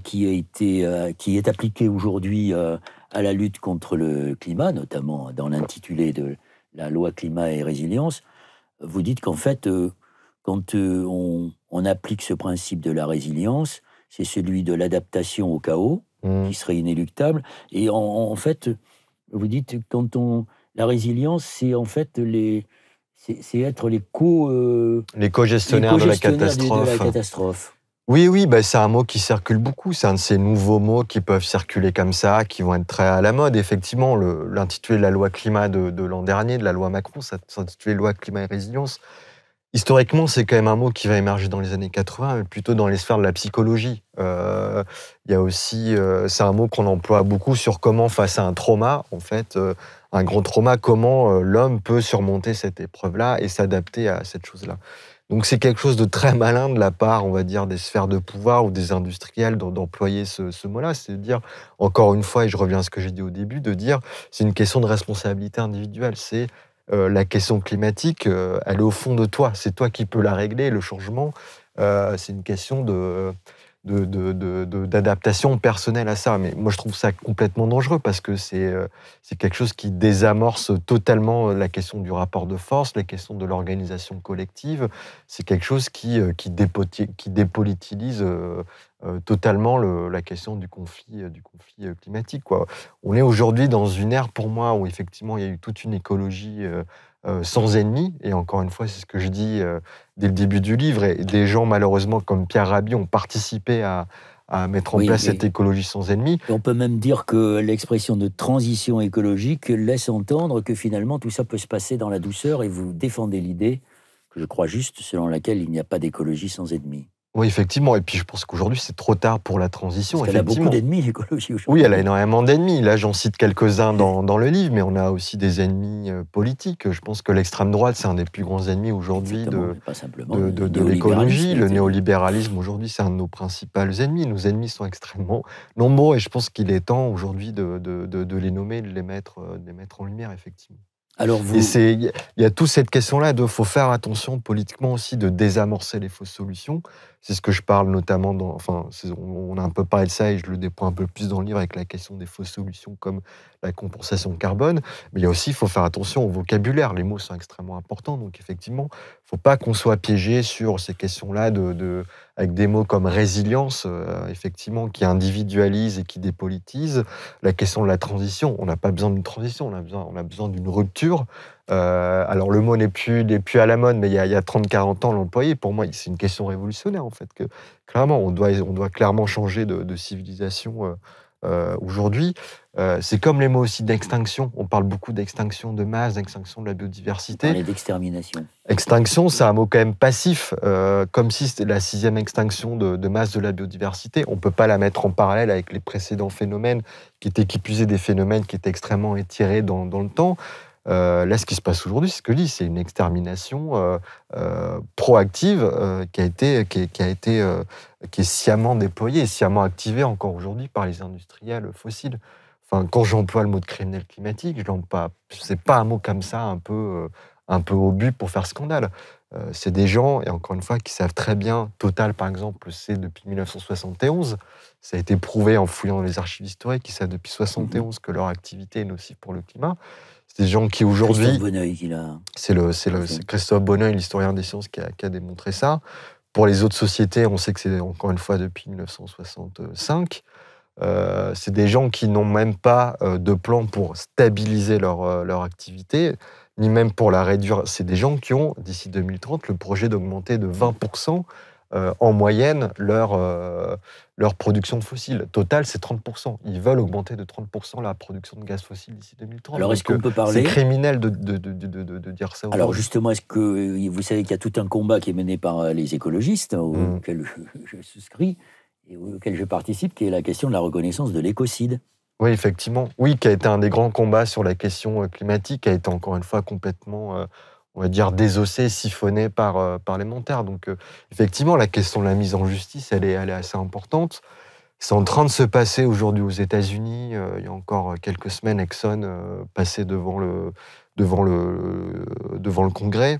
qui est appliquée aujourd'hui à la lutte contre le climat, notamment dans l'intitulé de la loi climat et résilience, vous dites qu'en fait, quand on applique ce principe de la résilience, c'est celui de l'adaptation au chaos, qui serait inéluctable. Et en fait, vous dites, la résilience, c'est en fait c'est être les co-gestionnaires de la catastrophe. Oui, c'est un mot qui circule beaucoup. C'est un de ces nouveaux mots qui peuvent circuler comme ça, qui vont être très à la mode. Effectivement, l'intitulé de la loi climat de l'an dernier, de la loi Macron, ça s'intitulait loi climat et résilience. Historiquement, c'est quand même un mot qui va émerger dans les années 80, mais plutôt dans les sphères de la psychologie. Il y a aussi, c'est un mot qu'on emploie beaucoup sur comment, face à un trauma, en fait, un grand trauma, comment l'homme peut surmonter cette épreuve-là et s'adapter à cette chose-là. Donc c'est quelque chose de très malin de la part, on va dire, des sphères de pouvoir ou des industriels d'employer ce mot-là. C'est de dire, encore une fois, et je reviens à ce que j'ai dit au début, de dire c'est une question de responsabilité individuelle. C'est la question climatique, elle est au fond de toi. C'est toi qui peux la régler. Le changement, c'est une question d'adaptation personnelle à ça. Mais moi, je trouve ça complètement dangereux parce que c'est quelque chose qui désamorce totalement la question du rapport de force, la question de l'organisation collective. C'est quelque chose qui dépolitilise totalement la question du conflit climatique, quoi. On est aujourd'hui dans une ère, pour moi, où effectivement, il y a eu toute une écologie sans ennemis, et encore une fois, c'est ce que je dis dès le début du livre, et des gens, malheureusement, comme Pierre Rabhi, ont participé à mettre en place cette écologie sans ennemis. On peut même dire que l'expression de transition écologique laisse entendre que finalement, tout ça peut se passer dans la douceur, et vous défendez l'idée, que je crois juste, selon laquelle il n'y a pas d'écologie sans ennemis. Oui, effectivement. Et puis, je pense qu'aujourd'hui, c'est trop tard pour la transition. Parce qu'elle a beaucoup d'ennemis, l'écologie, aujourd'hui. Oui, elle a énormément d'ennemis. Là, j'en cite quelques-uns dans le livre, mais on a aussi des ennemis politiques. Je pense que l'extrême droite, c'est un des plus grands ennemis aujourd'hui de l'écologie. Le néolibéralisme, aujourd'hui, c'est un de nos principaux ennemis. Nos ennemis sont extrêmement nombreux et je pense qu'il est temps aujourd'hui de les nommer, de les mettre en lumière, effectivement. Alors il y a toute cette question-là de faut faire attention politiquement aussi de désamorcer les fausses solutions. C'est ce que je parle notamment on a un peu parlé de ça et je le déploie un peu plus dans le livre avec la question des fausses solutions comme la compensation carbone. Mais il y a aussi, il faut faire attention au vocabulaire. Les mots sont extrêmement importants. Donc effectivement, il ne faut pas qu'on soit piégé sur ces questions-là avec des mots comme résilience, effectivement, qui individualisent et qui dépolitisent. La question de la transition, on n'a pas besoin d'une transition, on a besoin d'une rupture. Alors le mot n'est plus à la mode, mais il y a 30-40 ans, l'employé, pour moi, c'est une question révolutionnaire, en fait, que clairement, on doit clairement changer de civilisation aujourd'hui. C'est comme les mots aussi d'extinction. On parle beaucoup d'extinction de masse, d'extinction de la biodiversité. On parlait d'extermination. Extinction, c'est un mot quand même passif, comme si c'était la 6e extinction de masse de la biodiversité. On ne peut pas la mettre en parallèle avec les précédents phénomènes, qui plus est des phénomènes qui étaient extrêmement étirés dans le temps. Là, ce qui se passe aujourd'hui, c'est ce que je dis, c'est une extermination proactive qui est sciemment déployée et sciemment activée encore aujourd'hui par les industriels fossiles. Enfin, quand j'emploie le mot de criminel climatique, c'est pas un mot comme ça, un peu au but pour faire scandale. C'est des gens, et encore une fois, qui savent très bien, Total par exemple, c'est depuis 1971, ça a été prouvé en fouillant dans les archives historiques, qui savent depuis 1971 que leur activité est nocive pour le climat. C'est des gens qui aujourd'hui... Christophe Bonneuil qui l'a... C'est Christophe Bonneuil, l'historien des sciences, qui a démontré ça. Pour les autres sociétés, on sait que c'est encore une fois depuis 1965. C'est des gens qui n'ont même pas de plan pour stabiliser leur activité, ni même pour la réduire. C'est des gens qui ont, d'ici 2030, le projet d'augmenter de 20% en moyenne leur production de fossiles. Total, c'est 30%. Ils veulent augmenter de 30% la production de gaz fossile d'ici 2030. Alors, est-ce qu'on peut parler... C'est criminel de dire ça. Alors, justement, est-ce que vous savez qu'il y a tout un combat qui est mené par les écologistes, auquel je souscris, et auquel je participe, qui est la question de la reconnaissance de l'écocide. Oui, effectivement. Oui, qui a été un des grands combats sur la question climatique, qui a été encore une fois complètement, on va dire, désossé, siphonné par les montaires. Donc, effectivement, la question de la mise en justice, elle est assez importante. C'est en train de se passer aujourd'hui aux États-Unis. Il y a encore quelques semaines, Exxon passait devant le Congrès.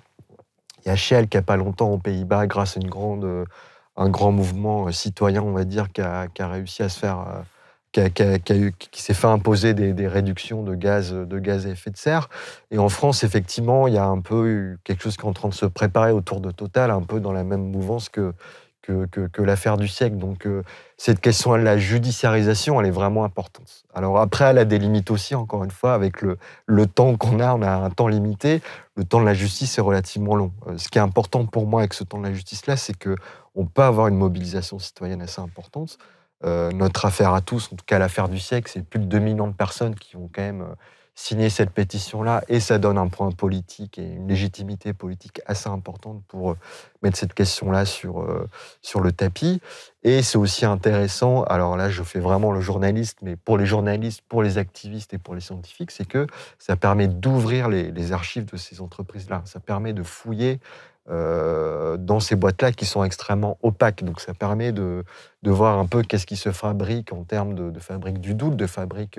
Il y a Shell, qui n'a pas longtemps aux Pays-Bas, grâce à un grand mouvement citoyen, on va dire, qui a réussi à se faire... qui s'est fait imposer des réductions de gaz à effet de serre. Et en France, effectivement, il y a un peu quelque chose qui est en train de se préparer autour de Total, un peu dans la même mouvance que l'affaire du siècle. Donc, cette question de la judiciarisation, elle est vraiment importante. Alors après, elle a des limites aussi, encore une fois, avec le temps qu'on a. On a un temps limité. Le temps de la justice est relativement long. Ce qui est important pour moi avec ce temps de la justice-là, c'est qu'on peut avoir une mobilisation citoyenne assez importante. Notre affaire à tous, en tout cas l'affaire du siècle, c'est plus de 2 millions de personnes qui ont quand même signé cette pétition-là, et ça donne un point politique et une légitimité politique assez importante pour mettre cette question-là sur le tapis. Et c'est aussi intéressant, alors là je fais vraiment le journaliste, mais pour les journalistes, pour les activistes et pour les scientifiques, c'est que ça permet d'ouvrir les archives de ces entreprises-là. Ça permet de fouiller dans ces boîtes-là qui sont extrêmement opaques. Donc ça permet de voir un peu qu'est-ce qui se fabrique en termes de fabrique du doute, de fabrique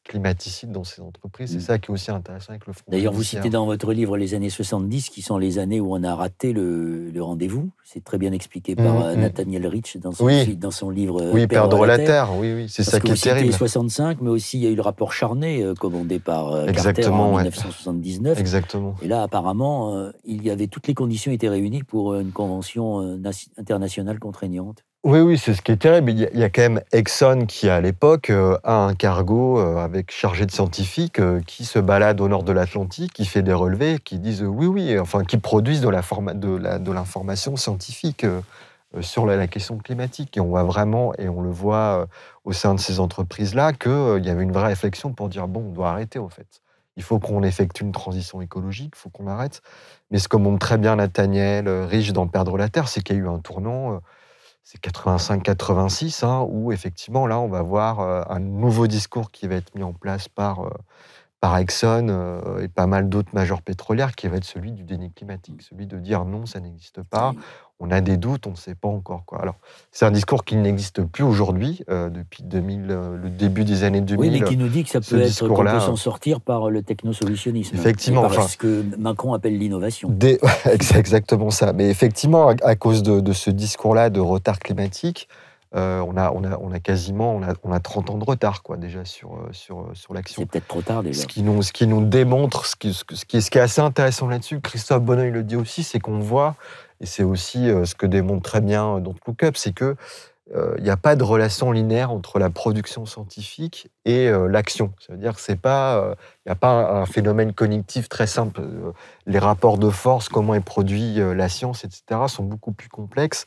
climaticide dans ces entreprises. C'est ça qui est aussi intéressant avec le Front. D'ailleurs, vous citez dans votre livre les années 70, qui sont les années où on a raté le rendez-vous. C'est très bien expliqué par Nathaniel Rich dans son livre Perdre la Terre. Oui, c'est ça qui est terrible. Vous citez 65, mais aussi il y a eu le rapport Charney commandé par Carter en 1979. Exactement. Et là, apparemment, toutes les conditions étaient réunies pour une convention internationale contraignante. Oui, c'est ce qui est terrible. Il y a quand même Exxon qui, à l'époque, a un cargo chargé de scientifiques qui se balade au nord de l'Atlantique, qui fait des relevés, qui disent qui produisent de l'information scientifique sur la question climatique. Et on voit vraiment, et on le voit au sein de ces entreprises-là, qu'il y avait une vraie réflexion pour dire, on doit arrêter, en fait. Il faut qu'on effectue une transition écologique, il faut qu'on arrête. Mais ce que montre très bien Nathaniel Rich dans Perdre la Terre, c'est qu'il y a eu un tournant... c'est 85-86, hein, où effectivement, là, on va voir un nouveau discours qui va être mis en place par Exxon et pas mal d'autres majors pétrolières, qui va être celui du déni climatique, celui de dire non, ça n'existe pas, on a des doutes, on ne sait pas encore, quoi. Alors, c'est un discours qui n'existe plus aujourd'hui, depuis le début des années 2000. Oui, mais qui nous dit que ça peut être qu'on peut s'en sortir par le technosolutionnisme. Effectivement. Par ce que Macron appelle l'innovation. C'est exactement ça. Mais effectivement, à cause de ce discours-là de retard climatique, on a quasiment 30 ans de retard, quoi, déjà sur l'action. C'est peut-être trop tard déjà. Ce qui nous démontre, ce qui est assez intéressant là-dessus, Christophe Bonneuil le dit aussi, c'est qu'on voit, et c'est aussi ce que démontre très bien Don't Look Up, c'est que il n'y a pas de relation linéaire entre la production scientifique et l'action. Ça veut dire que il n'y a pas un phénomène cognitif très simple. Les rapports de force, comment est produit la science, etc., sont beaucoup plus complexes.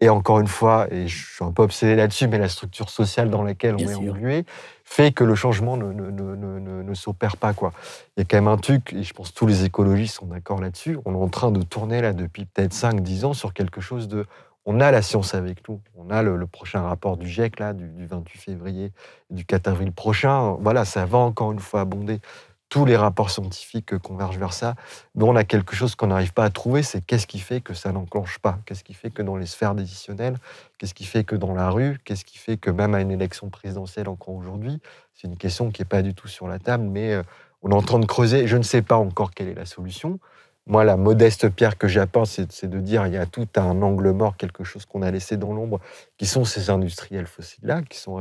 Et encore une fois, et je suis un peu obsédé là-dessus, mais la structure sociale dans laquelle on est englué fait que le changement ne s'opère pas, quoi. Il y a quand même un truc, et je pense que tous les écologistes sont d'accord là-dessus, on est en train de tourner là depuis peut-être 5-10 ans sur quelque chose de... On a la science avec nous, on a le prochain rapport du GIEC, là, du 28 février, du 4 avril prochain. Voilà, ça va encore une fois abonder. Tous les rapports scientifiques convergent vers ça, mais on a quelque chose qu'on n'arrive pas à trouver, c'est qu'est-ce qui fait que ça n'enclenche pas? Qu'est-ce qui fait que dans les sphères décisionnelles, qu'est-ce qui fait que dans la rue, qu'est-ce qui fait que même à une élection présidentielle encore aujourd'hui, c'est une question qui n'est pas du tout sur la table, mais on est en train de creuser. Je ne sais pas encore quelle est la solution. Moi, la modeste pierre que j'apporte, c'est de dire il y a tout un angle mort, quelque chose qu'on a laissé dans l'ombre, qui sont ces industriels fossiles-là, qui sont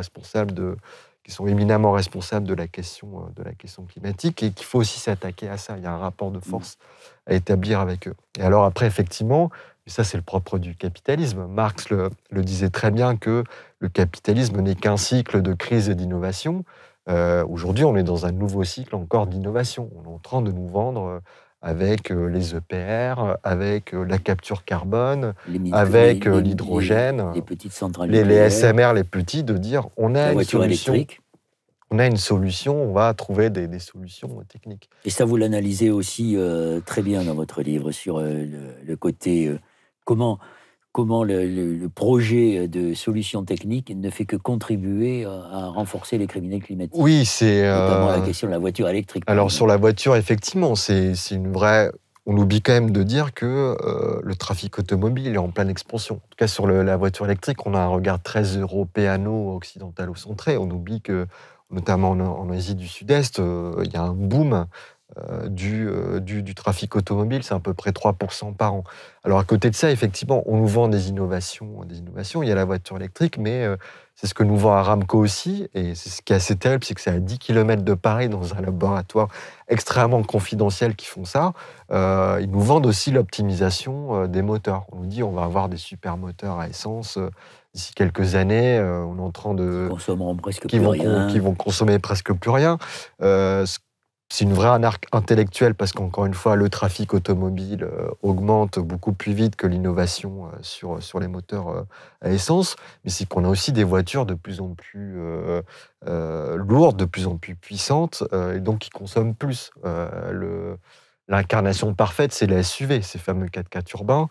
éminemment responsables de la question climatique, et qu'il faut aussi s'attaquer à ça. Il y a un rapport de force à établir avec eux. Et alors après, effectivement, et ça c'est le propre du capitalisme, Marx le disait très bien que le capitalisme n'est qu'un cycle de crise et d'innovation. Aujourd'hui, on est dans un nouveau cycle encore d'innovation. On est en train de nous vendre avec les EPR, avec la capture carbone, avec l'hydrogène, les petites centrales les SMR, les petits, de dire on a la une voiture solution. électrique. On a une solution, on va trouver des solutions techniques. Et ça, vous l'analysez aussi très bien dans votre livre sur le côté comment le projet de solution technique ne fait que contribuer à renforcer les criminels climatiques. Oui, c'est... Notamment la question de la voiture électrique. Alors sur la voiture, effectivement, c'est une vraie... On oublie quand même de dire que le trafic automobile est en pleine expansion. En tout cas, sur la voiture électrique, on a un regard très européano-occidentalo-centré. On oublie que, notamment en Asie du Sud-Est, il y a un boom du trafic automobile, c'est à peu près 3% par an. Alors à côté de ça, effectivement, on nous vend des innovations. Il y a la voiture électrique, mais c'est ce que nous vend Aramco aussi, et c'est ce qui est assez terrible, c'est que c'est à 10 km de Paris, dans un laboratoire extrêmement confidentiel qui font ça. Ils nous vendent aussi l'optimisation des moteurs. On nous dit on va avoir des super moteurs à essence d'ici quelques années. On est en train de... Qui vont consommer presque plus rien. C'est une vraie arnaque intellectuelle parce qu'encore une fois, le trafic automobile augmente beaucoup plus vite que l'innovation sur les moteurs à essence. Mais c'est qu'on a aussi des voitures de plus en plus lourdes, de plus en plus puissantes, et donc qui consomment plus. L'incarnation parfaite, c'est les SUV, ces fameux 4x4 urbains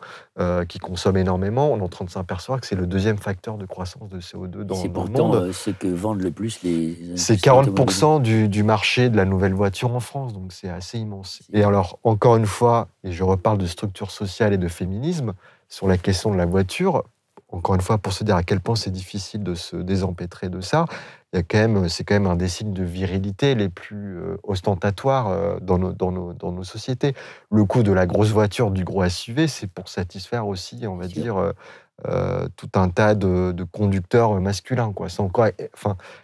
qui consomment énormément. On est en train de s'apercevoir que c'est le deuxième facteur de croissance de CO2 dans le monde. C'est pourtant ce que vendent le plus les... C'est 40% du marché de la nouvelle voiture en France, donc c'est assez immense. Et alors, encore une fois, et je reparle de structure sociale et de féminisme, sur la question de la voiture, encore une fois, pour se dire à quel point c'est difficile de se désempêtrer de ça, c'est quand même un des signes de virilité les plus ostentatoires dans nos sociétés. Le coût de la grosse voiture, du gros SUV, c'est pour satisfaire aussi, on va dire, tout un tas de conducteurs masculins, quoi. C'est encore,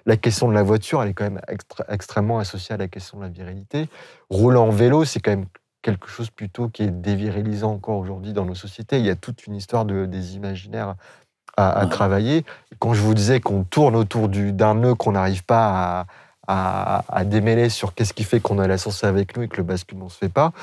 la question de la voiture, elle est quand même extrêmement associée à la question de la virilité. Rouler en vélo, c'est quand même quelque chose plutôt qui est dévirilisant encore aujourd'hui dans nos sociétés. Il y a toute une histoire des imaginaires à travailler. Quand je vous disais qu'on tourne autour d'un nœud qu'on n'arrive pas à démêler sur qu'est-ce qui fait qu'on a la science avec nous et que le basculement ne se fait pas,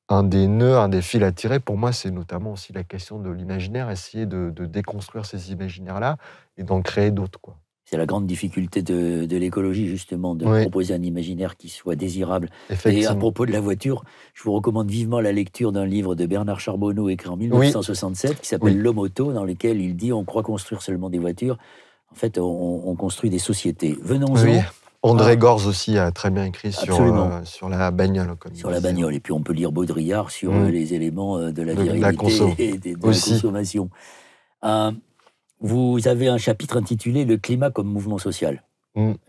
un des nœuds, un des fils à tirer, pour moi, c'est notamment aussi la question de l'imaginaire, essayer de déconstruire ces imaginaires-là et d'en créer d'autres, quoi. C'est la grande difficulté de l'écologie, justement, de proposer un imaginaire qui soit désirable. Et à propos de la voiture, je vous recommande vivement la lecture d'un livre de Bernard Charbonneau, écrit en 1967, qui s'appelle L'homme auto, dans lequel il dit « On croit construire seulement des voitures. En fait, on construit des sociétés. » Venons-en. André Gorz aussi a très bien écrit sur la bagnole. Sur la bagnole. Et puis on peut lire Baudrillard sur les éléments de la virilité et de la consommation. Vous avez un chapitre intitulé « Le climat comme mouvement social ».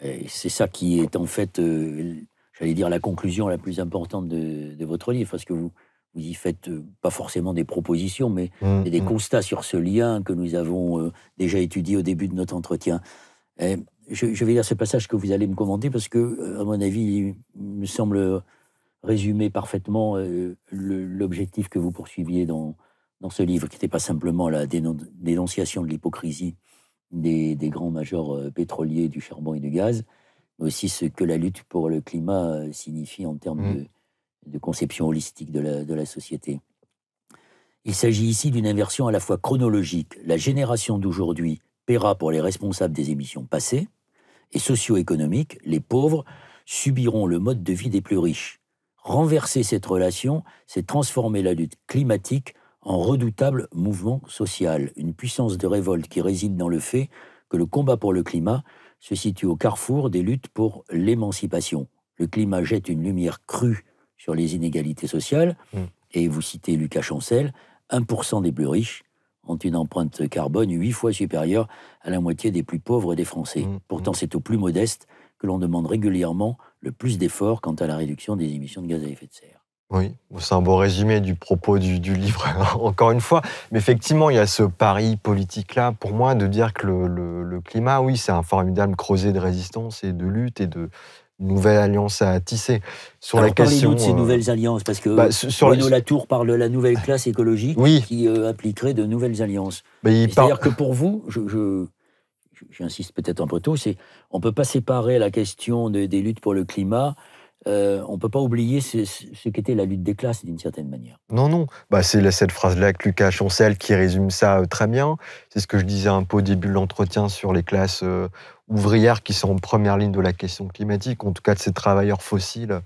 Et c'est ça qui est en fait, j'allais dire, la conclusion la plus importante de votre livre, parce que vous y faites pas forcément des propositions, mais des constats sur ce lien que nous avons déjà étudié au début de notre entretien. Et je vais lire ce passage que vous allez me commenter, parce que, à mon avis, il me semble résumer parfaitement l'objectif que vous poursuiviez dans ce livre, qui n'était pas simplement la dénonciation de l'hypocrisie des grands majors pétroliers du charbon et du gaz, mais aussi ce que la lutte pour le climat signifie en termes de conception holistique de la société. Il s'agit ici d'une inversion à la fois chronologique. La génération d'aujourd'hui paiera pour les responsables des émissions passées, et socio-économique, les pauvres subiront le mode de vie des plus riches. Renverser cette relation, c'est transformer la lutte climatique en redoutable mouvement social, une puissance de révolte qui réside dans le fait que le combat pour le climat se situe au carrefour des luttes pour l'émancipation. Le climat jette une lumière crue sur les inégalités sociales, et vous citez Lucas Chancel, 1% des plus riches ont une empreinte carbone 8 fois supérieure à la moitié des plus pauvres des Français. Pourtant, c'est aux plus modestes que l'on demande régulièrement le plus d'efforts quant à la réduction des émissions de gaz à effet de serre. Oui, c'est un beau résumé du propos du livre, encore une fois. Mais effectivement, il y a ce pari politique-là, pour moi, de dire que le climat, oui, c'est un formidable creuset de résistance et de lutte et de nouvelles alliances à tisser. Sur la question de ces nouvelles alliances, parce que Bruno Latour parle de la nouvelle classe écologique qui appliquerait de nouvelles alliances. C'est-à-dire que pour vous, j'insiste peut-être un peu tôt, on ne peut pas séparer la question des luttes pour le climat. On ne peut pas oublier ce qu'était la lutte des classes, d'une certaine manière. Non. C'est cette phrase-là que Lucas Chancel qui résume ça très bien. C'est ce que je disais un peu au début de l'entretien sur les classes ouvrières qui sont en première ligne de la question climatique, en tout cas de ces travailleurs fossiles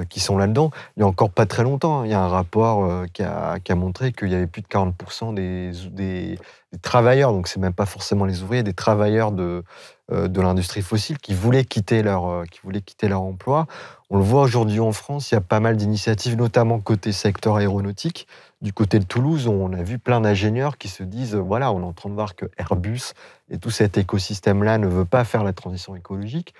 qui sont là-dedans. Il n'y a encore pas très longtemps, il y a un rapport qui a montré qu'il y avait plus de 40% des travailleurs, donc c'est même pas forcément les ouvriers, des travailleurs de l'industrie fossile qui voulaient quitter leur emploi. On le voit aujourd'hui en France, il y a pas mal d'initiatives, notamment côté secteur aéronautique. Du côté de Toulouse, on a vu plein d'ingénieurs qui se disent, voilà, on est en train de voir que Airbus et tout cet écosystème-là ne veut pas faire la transition écologique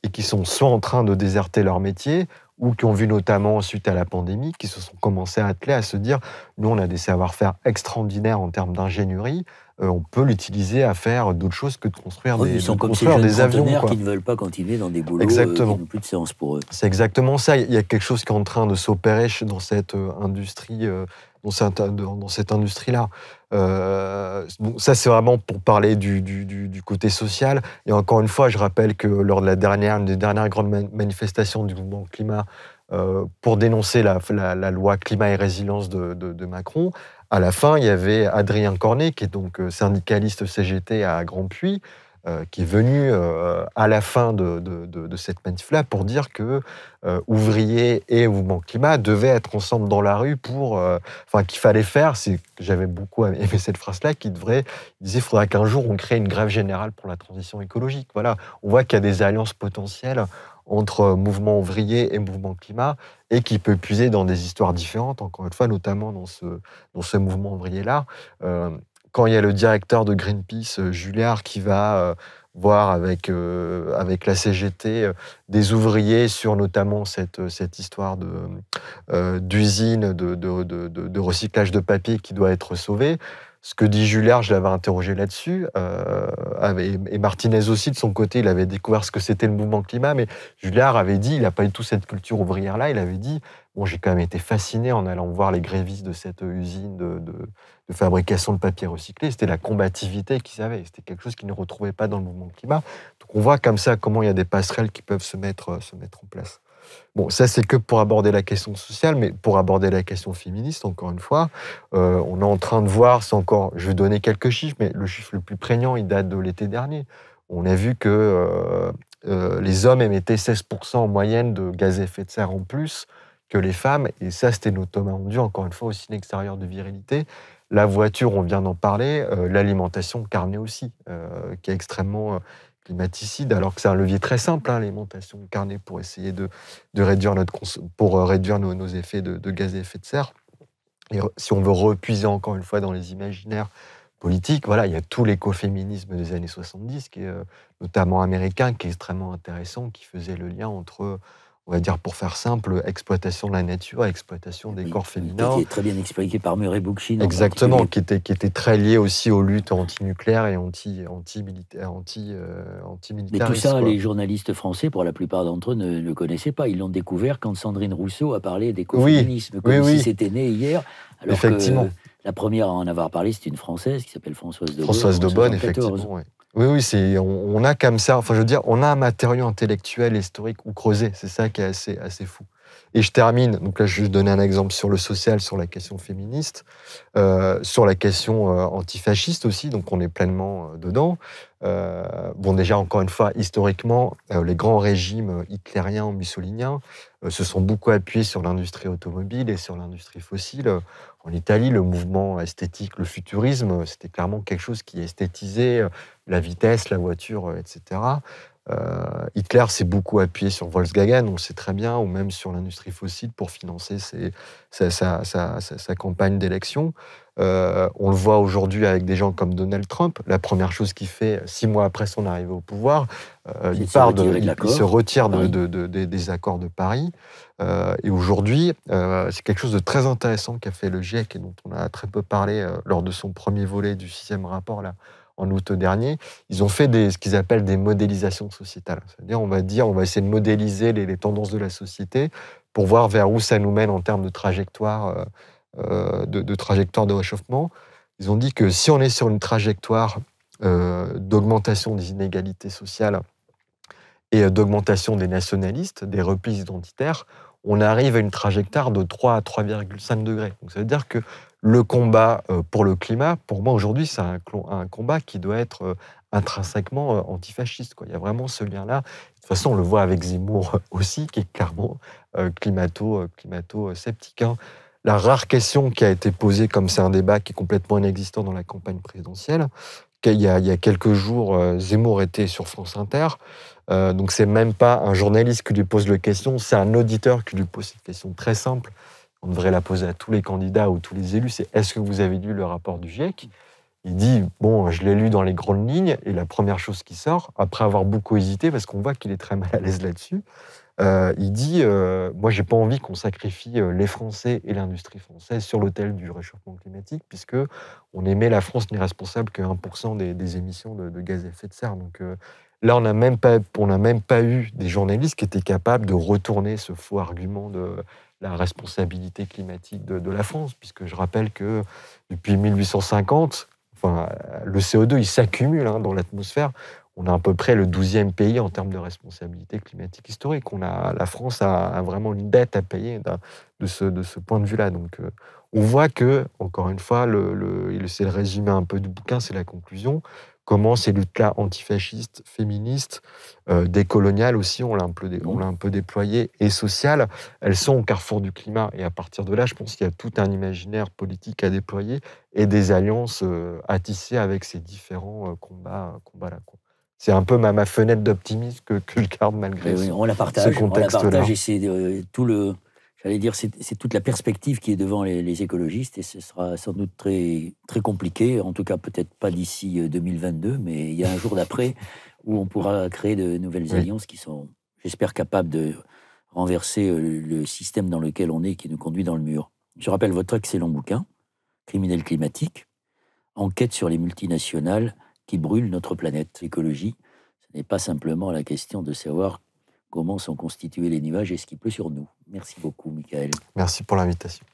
et qui sont soit en train de déserter leur métier ou qui ont vu notamment suite à la pandémie, qui se sont commencés à atteler à se dire, nous on a des savoir-faire extraordinaires en termes d'ingénierie, on peut l'utiliser à faire d'autres choses que de construire des avions. Qui ne veulent pas continuer dans des boulots qui n'ont plus de sens pour eux. C'est exactement ça. Il y a quelque chose qui est en train de s'opérer dans cette industrie, dans cette industrie-là. Ça, c'est vraiment pour parler du côté social. Et encore une fois, je rappelle que lors de une des dernières grandes manifestations du mouvement climat pour dénoncer la loi climat et résilience de Macron, à la fin, il y avait Adrien Cornet, qui est donc syndicaliste CGT à Grandpuits, qui est venu à la fin de cette manif-là pour dire que ouvriers et mouvement climat devaient être ensemble dans la rue qu'il fallait faire, j'avais beaucoup aimé cette phrase-là, il disait qu'il faudra qu'un jour on crée une grève générale pour la transition écologique. Voilà, on voit qu'il y a des alliances potentielles entre mouvement ouvrier et mouvement climat, et qui peut puiser dans des histoires différentes, encore une fois, notamment dans ce mouvement ouvrier-là. Quand il y a le directeur de Greenpeace, Julliard, qui va voir avec la CGT des ouvriers sur notamment cette histoire d'usine de recyclage de papier qui doit être sauvée. Ce que dit Julliard, je l'avais interrogé là-dessus, et Martinez aussi, de son côté, il avait découvert ce que c'était le mouvement climat, mais Julliard avait dit, il n'a pas eu toute cette culture ouvrière-là, il avait dit, j'ai quand même été fasciné en allant voir les grévistes de cette usine de fabrication de papier recyclé, c'était la combativité qu'ils avaient, c'était quelque chose qu'ils ne retrouvaient pas dans le mouvement climat. Donc on voit comme ça comment il y a des passerelles qui peuvent se mettre en place. Bon, ça c'est que pour aborder la question sociale, mais pour aborder la question féministe, encore une fois, on est en train de voir, je vais donner quelques chiffres, mais le chiffre le plus prégnant, il date de l'été dernier. on a vu que les hommes émettaient 16% en moyenne de gaz à effet de serre en plus que les femmes, et ça, c'était notamment dû, encore une fois, au signe extérieur de virilité. La voiture, on vient d'en parler, l'alimentation carnée aussi, qui est extrêmement climaticide, alors que c'est un levier très simple, hein, l'alimentation carnée, pour essayer de réduire, réduire nos effets de gaz à effet de serre. Et si on veut repuiser encore une fois dans les imaginaires politiques, voilà, il y a tout l'écoféminisme des années 70, qui est notamment américain, qui est extrêmement intéressant, qui faisait le lien entre, on va dire pour faire simple, exploitation de la nature et exploitation des corps féminins. Qui est très bien expliqué par Murray Bookchin. Exactement, qui était très lié aussi aux luttes anti-nucléaires et anti-militaristes. Mais tout ça, les journalistes français, pour la plupart d'entre eux, ne le connaissaient pas. Ils l'ont découvert quand Sandrine Rousseau a parlé d'écoféminisme, comme si c'était né hier. Alors effectivement. Que la première à en avoir parlé, c'est une Française qui s'appelle Françoise Daubonne. Françoise Daubonne, effectivement, oui. Oui, on a comme ça, enfin je veux dire, on a un matériau intellectuel, historique ou creusé, c'est ça qui est assez fou. Et je termine, donc là je vais donner un exemple sur le social, sur la question féministe, sur la question antifasciste aussi, donc on est pleinement dedans. Bon, déjà, encore une fois, historiquement, les grands régimes hitlériens ou mussoliniens se sont beaucoup appuyés sur l'industrie automobile et sur l'industrie fossile. En Italie, le mouvement esthétique, le futurisme, c'était clairement quelque chose qui esthétisait la vitesse, la voiture, etc. Hitler s'est beaucoup appuyé sur Volkswagen, on le sait très bien, ou même sur l'industrie fossile pour financer sa campagne d'élection. On le voit aujourd'hui avec des gens comme Donald Trump. La première chose qu'il fait 6 mois après son arrivée au pouvoir, il se retire des accords de Paris. Et aujourd'hui, c'est quelque chose de très intéressant qu'a fait le GIEC et dont on a très peu parlé lors de son premier volet du 6e rapport là, en août dernier. Ils ont fait ce qu'ils appellent des modélisations sociétales. C'est-à-dire, on va essayer de modéliser les tendances de la société pour voir vers où ça nous mène en termes de trajectoire de réchauffement. Ils ont dit que si on est sur une trajectoire d'augmentation des inégalités sociales et d'augmentation des nationalistes, des replis identitaires, on arrive à une trajectoire de 3 à 3,5 degrés. Donc ça veut dire que le combat pour le climat, pour moi aujourd'hui, c'est un combat qui doit être intrinsèquement antifasciste, quoi. Il y a vraiment ce lien-là. De toute façon, on le voit avec Zemmour aussi, qui est clairement climato-sceptique. Hein. La rare question qui a été posée, comme c'est un débat qui est complètement inexistant dans la campagne présidentielle, il y a quelques jours, Zemmour était sur France Inter. Donc c'est même pas un journaliste qui lui pose la question, c'est un auditeur qui lui pose cette question très simple. On devrait la poser à tous les candidats ou tous les élus, c'est est-ce que vous avez lu le rapport du GIEC ? Il dit, bon, je l'ai lu dans les grandes lignes, et la première chose qui sort, après avoir beaucoup hésité, parce qu'on voit qu'il est très mal à l'aise là-dessus, il dit, moi j'ai pas envie qu'on sacrifie les Français et l'industrie française sur l'autel du réchauffement climatique, puisque on émet, la France n'est responsable que 1% des émissions de gaz à effet de serre. Donc là, on n'a même pas eu des journalistes qui étaient capables de retourner ce faux argument de la responsabilité climatique de la France, puisque je rappelle que depuis 1850, le CO2 il s'accumule dans l'atmosphère. On est à peu près le 12e pays en termes de responsabilité climatique historique. La France a vraiment une dette à payer de ce point de vue-là. Donc, on voit que, encore une fois, c'est le résumé un peu du bouquin, c'est la conclusion. Comment ces luttes-là antifascistes, féministes, décoloniales aussi, on l'a un peu déployé, et sociales, elles sont au carrefour du climat. Et à partir de là, je pense qu'il y a tout un imaginaire politique à déployer et des alliances à tisser avec ces différents combats-là. C'est un peu ma fenêtre d'optimisme que je garde malgré ce contexte-là. On la partage et c'est j'allais dire, c'est toute la perspective qui est devant les écologistes, et ce sera sans doute très, très compliqué, en tout cas peut-être pas d'ici 2022, mais il y a un jour d'après où on pourra créer de nouvelles alliances qui sont, j'espère, capables de renverser le système dans lequel on est, qui nous conduit dans le mur. Je rappelle votre excellent bouquin, Criminel climatique, enquête sur les multinationales qui brûlent notre planète. L'écologie, ce n'est pas simplement la question de savoir comment sont constitués les nuages et ce qui pleut sur nous. Merci beaucoup, Michael. Merci pour l'invitation.